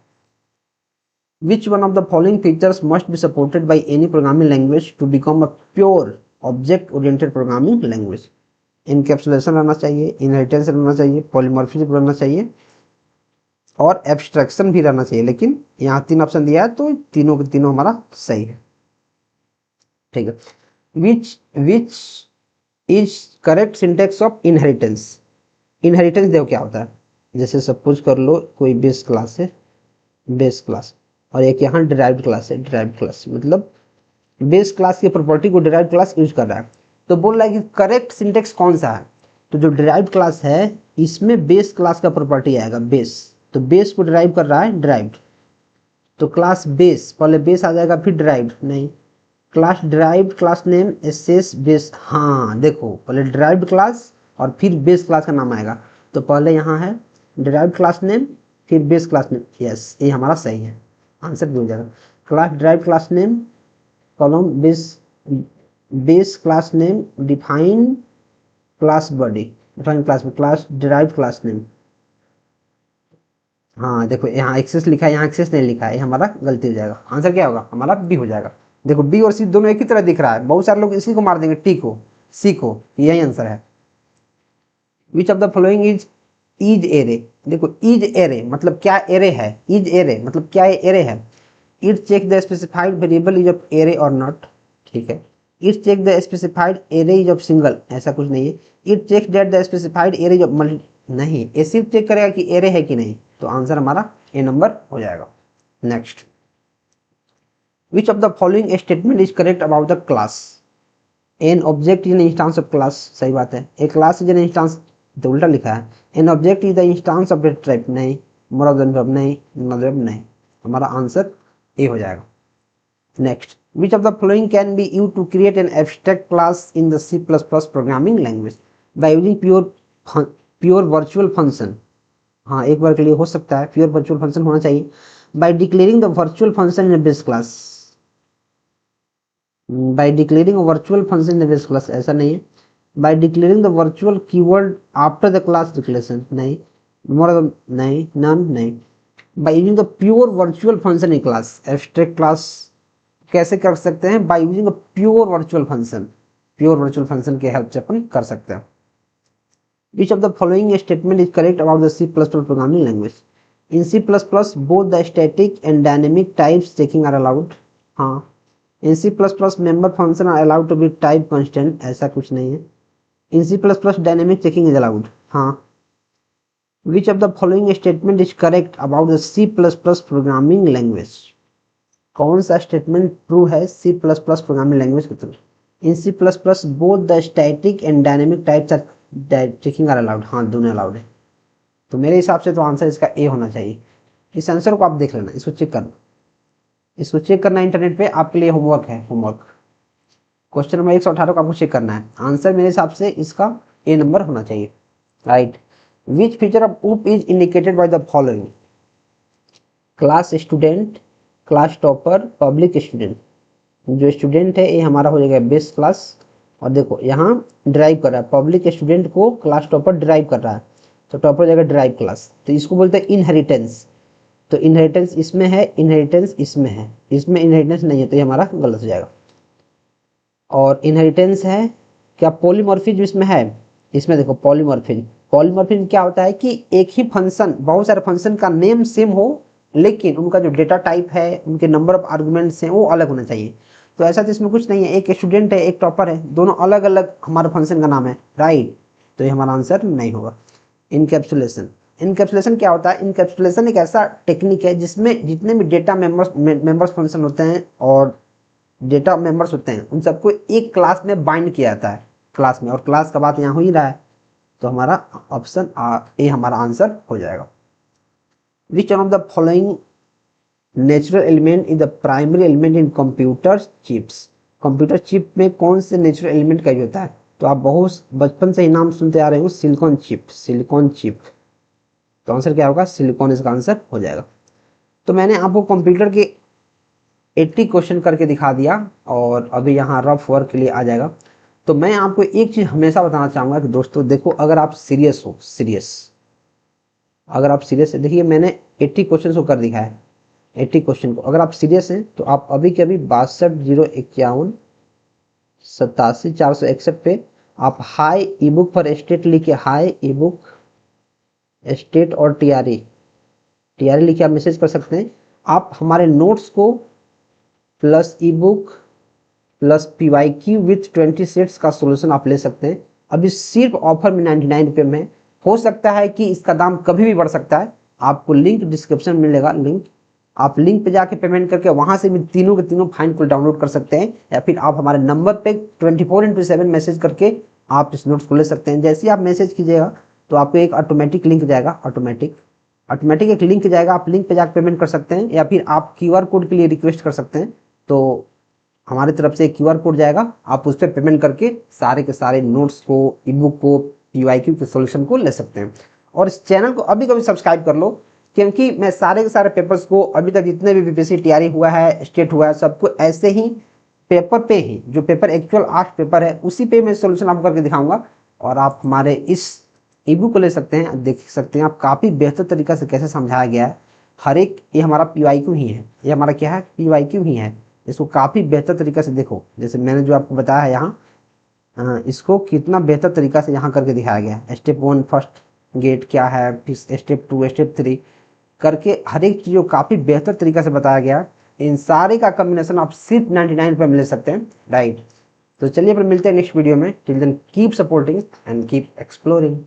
Which one of the following features must be supported by any programming language to become a pure object-oriented programming language? Encapsulation रहना चाहिए, inheritance रहना चाहिए, polymorphism रहना चाहिए, और एब्स्ट्रैक्शन भी रहना चाहिए। लेकिन यहाँ 3 ऑप्शन दिया है तो तीनों के तीनों हमारा सही है, ठीक है। Which is correct syntax of inheritance. Inheritance देखो क्या होता है, जैसे सपोज कर लो कोई बेस क्लास है, बेस क्लास, और एक यहाँ डिराइव्ड क्लास है, डिराइव्ड क्लास मतलब बेस क्लास की प्रॉपर्टी को डिराइव्ड क्लास यूज कर रहा है। तो बोल रहा है कि करेक्ट सिंटेक्स कौन सा है, तो जो डिराइव्ड क्लास है इसमें बेस क्लास का प्रॉपर्टी आएगा बेस, तो बेस को डिराइव कर रहा है डिराइव्ड, तो क्लास बेस, पहले बेस आ जाएगा फिर डिराइव्ड, नहीं class derived class name SS base, हाँ देखो पहले डिराइव्ड क्लास और फिर बेस क्लास का नाम आएगा, तो पहले यहाँ है डिराइव्ड क्लास नेम फिर बेस क्लास नेम, यस ये हमारा सही है, आंसर भी हो जाएगा। Class derived class name column base class name define class body, define class derived class name, हाँ देखो यहाँ एक्सेस लिखा है, यहाँ एक्सेस नहीं लिखा है, ये हमारा गलती हो जाएगा, आंसर क्या होगा हमारा बी हो जाएगा। देखो बी और सी दोनों एक ही तरह दिख रहा है, बहुत सारे लोग इसी को मार देंगे, टी को, सी को, यही आंसर है। विच of the following is array, देखो इज एरे मतलब क्या एरे है, इज एरे मतलब क्या एरे है, it check the specified variable is of array और नॉट, ठीक है, it check the specified array is of single, ऐसा कुछ नहीं है, it check that the specified array is of multi, नहीं ये सिर्फ चेक करेगा कि एरे है कि नहीं, तो आंसर हमारा ए नंबर हो जाएगा। Next, which of the following statement is correct about the class, an object is an instance of class, सही बात है, ए क्लास इज एन इंस्टांस, तो उल्टा लिखा है, an object is the instance of the type, नहीं, मोर ऑफ द नहीं, मतलब नहीं, हमारा आंसर ए हो जाएगा। Next, which of the following can be used to create an abstract class in the C++ programming language by using pure virtual function, हाँ एक बार के लिए हो सकता है, pure virtual function होना चाहिए, by declaring the virtual function in a base class, by declaring a virtual function in a base class, ऐसा नहीं है, by declaring the virtual keyword after the class declaration, नहीं, more नहीं, none नहीं, by using the pure virtual function in class, abstract class कैसे कर सकते हैं, by using a pure virtual function, pure virtual function के हेल्प से अपन कर सकते हैं। Which of the following statement is correct about the C++ programming language, in C++ both the static and dynamic types checking are allowed, हाँ, in C++ member function are allowed to be type constant, ऐसा कुछ नहीं है, in C++ dynamic checking is allowed, हाँ, which of the following statement is correct about the C++ programming language, कौन सा स्टेटमेंट ट्रू है C++ प्रोग्रामिंग लैंग्वेज की तरफ, in C++ both the static and dynamic types are checking are allowed, हाँ दोनों अलाउड है, तो मेरे हिसाब से तो आंसर इसका ए होना चाहिए। इस आंसर को आप देख लेना, इसको चेक करना, इसको चेक करना इंटरनेट पे, आपके लिए होमवर्क है, होमवर्क क्वेश्चन नंबर 118 को आपको चेक करना है, आंसर मेरे हिसाब से इसका ए नंबर होना चाहिए, right. Which feature of UP is indicated by the following, class student, class topper, public student, जो स्टूडेंट है ये हमारा हो जाएगा बेस क्लास, और देखो यहाँ ड्राइव कर रहा है, पब्लिक स्टूडेंट को क्लास टॉपर ड्राइव कर रहा है, तो टॉपर हो जाएगा ड्राइव क्लास, तो इसको बोलते हैं इनहेरिटेंस, तो इनहेरिटेंस इसमें है, इनहेरिटेंस इसमें है, इसमें इनहेरिटेंस नहीं है, तो ये हमारा गलत हो जाएगा। और इनहेरिटेंस है क्या, पॉलीमॉर्फिज्म इसमें है, इसमें देखो पॉलीमॉर्फिज्म, पॉलीमॉर्फिज्म क्या होता है कि एक ही फंक्शन, बहुत सारे फंक्शन का नेम सेम हो लेकिन उनका जो डेटा टाइप है, उनके नंबर ऑफ आर्गुमेंट्स हैं वो अलग होना चाहिए, तो ऐसा तो इसमें कुछ नहीं है, एक स्टूडेंट है एक टॉपर है, दोनों अलग अलग हमारे फंक्शन का नाम है, राइट, तो ये हमारा आंसर नहीं होगा। इनकैप्सुलेशन, इनकैप्सुलेशन क्या होता है, इनकैप्सुलेशन एक ऐसा टेक्निक है जिसमें जितने भी डेटा मेंबर्स फंक्शन होते हैं और डेटा मेंबर्स होते हैं उन सबको एक क्लास में बाइंड किया जाता है, क्लास में, और क्लास का बात यहाँ हो ही रहा है, तो हमारा ऑप्शन ए हमारा आंसर हो जाएगा। Which one of the following natural element is the primary element in computer chips? Computer chip में कौन से नेचुरल एलिमेंट का यूज होता है, तो आप बहुत बचपन से ही नाम सुनते आ रहे हो, सिलिकॉन चिप, सिलिकॉन चिप, तो आंसर क्या होगा, सिलिकॉन इसका आंसर हो जाएगा। तो मैंने आपको कंप्यूटर के 80 क्वेश्चन करके दिखा दिया और अभी यहाँ रफ वर्क के लिए आ जाएगा। तो मैं आपको एक चीज हमेशा बताना चाहूंगा कि दोस्तों देखो, अगर आप सीरियस हो, सीरियस, अगर आप सीरियस है, देखिए मैंने 80 क्वेश्चन को कर दिखा है, 80 क्वेश्चन को, अगर आप सीरियस हैं तो आप अभी के अभी 620151 87 पे आप high E book for state लिख के, हाई ई बुक स्टेट और टीआरई लिख के आप मैसेज कर सकते हैं। आप हमारे नोट्स को plus E book plus PYQ with 20 sets का सोल्यूशन आप ले सकते हैं। अभी सिर्फ ऑफर में 99 रुपये में, हो सकता है कि इसका दाम कभी भी बढ़ सकता है, आपको लिंक डिस्क्रिप्शन में मिलेगा, लिंक आप लिंक पे जाके पेमेंट करके वहां से भी तीनों के तीनों फाइल को डाउनलोड कर सकते हैं, या फिर आप हमारे नंबर पे 24/7 मैसेज करके आप इस नोट्स को ले सकते हैं। जैसे ही आप मैसेज कीजिएगा तो आपको एक ऑटोमेटिक लिंक जाएगा, ऑटोमेटिक एक लिंक जाएगा, आप लिंक पे जाकर पेमेंट कर सकते हैं, या फिर आप QR कोड के लिए रिक्वेस्ट कर सकते हैं। तो हमारी तरफ से एक QR कोड जाएगा, आप उस पर पेमेंट करके सारे के सारे नोट्स को, ई बुक को, PYQ के सॉल्यूशन को ले सकते हैं। और इस चैनल को अभी कभी सब्सक्राइब कर लो, क्योंकि मैं सारे के सारे पेपर्स को अभी तक जितने भी BPSC TRE हुआ है, स्टेट हुआ है, सबको ऐसे ही पेपर पे ही, जो पेपर एक्चुअल आर्ट पेपर है उसी पे मैं सॉल्यूशन आपको करके दिखाऊंगा। और आप हमारे इस ई बुक को ले सकते हैं, देख सकते हैं आप काफ़ी बेहतर तरीका से कैसे समझाया गया है। हर एक, ये हमारा PYQ ही है, ये हमारा क्या है, PYQ ही है। इसको काफ़ी बेहतर तरीका से देखो, जैसे मैंने जो आपको बताया है यहाँ, इसको कितना बेहतर तरीका से यहाँ करके दिखाया गया है। स्टेप 1 फर्स्ट गेट क्या है, फिर स्टेप 2, स्टेप 3 करके हर एक चीज़ को काफ़ी बेहतर तरीका से बताया गया है। इन सारे का कॉम्बिनेशन आप सिर्फ 99 पे मिल सकते हैं, राइट। तो चलिए फिर मिलते हैं नेक्स्ट वीडियो में। Till then keep supporting and keep exploring.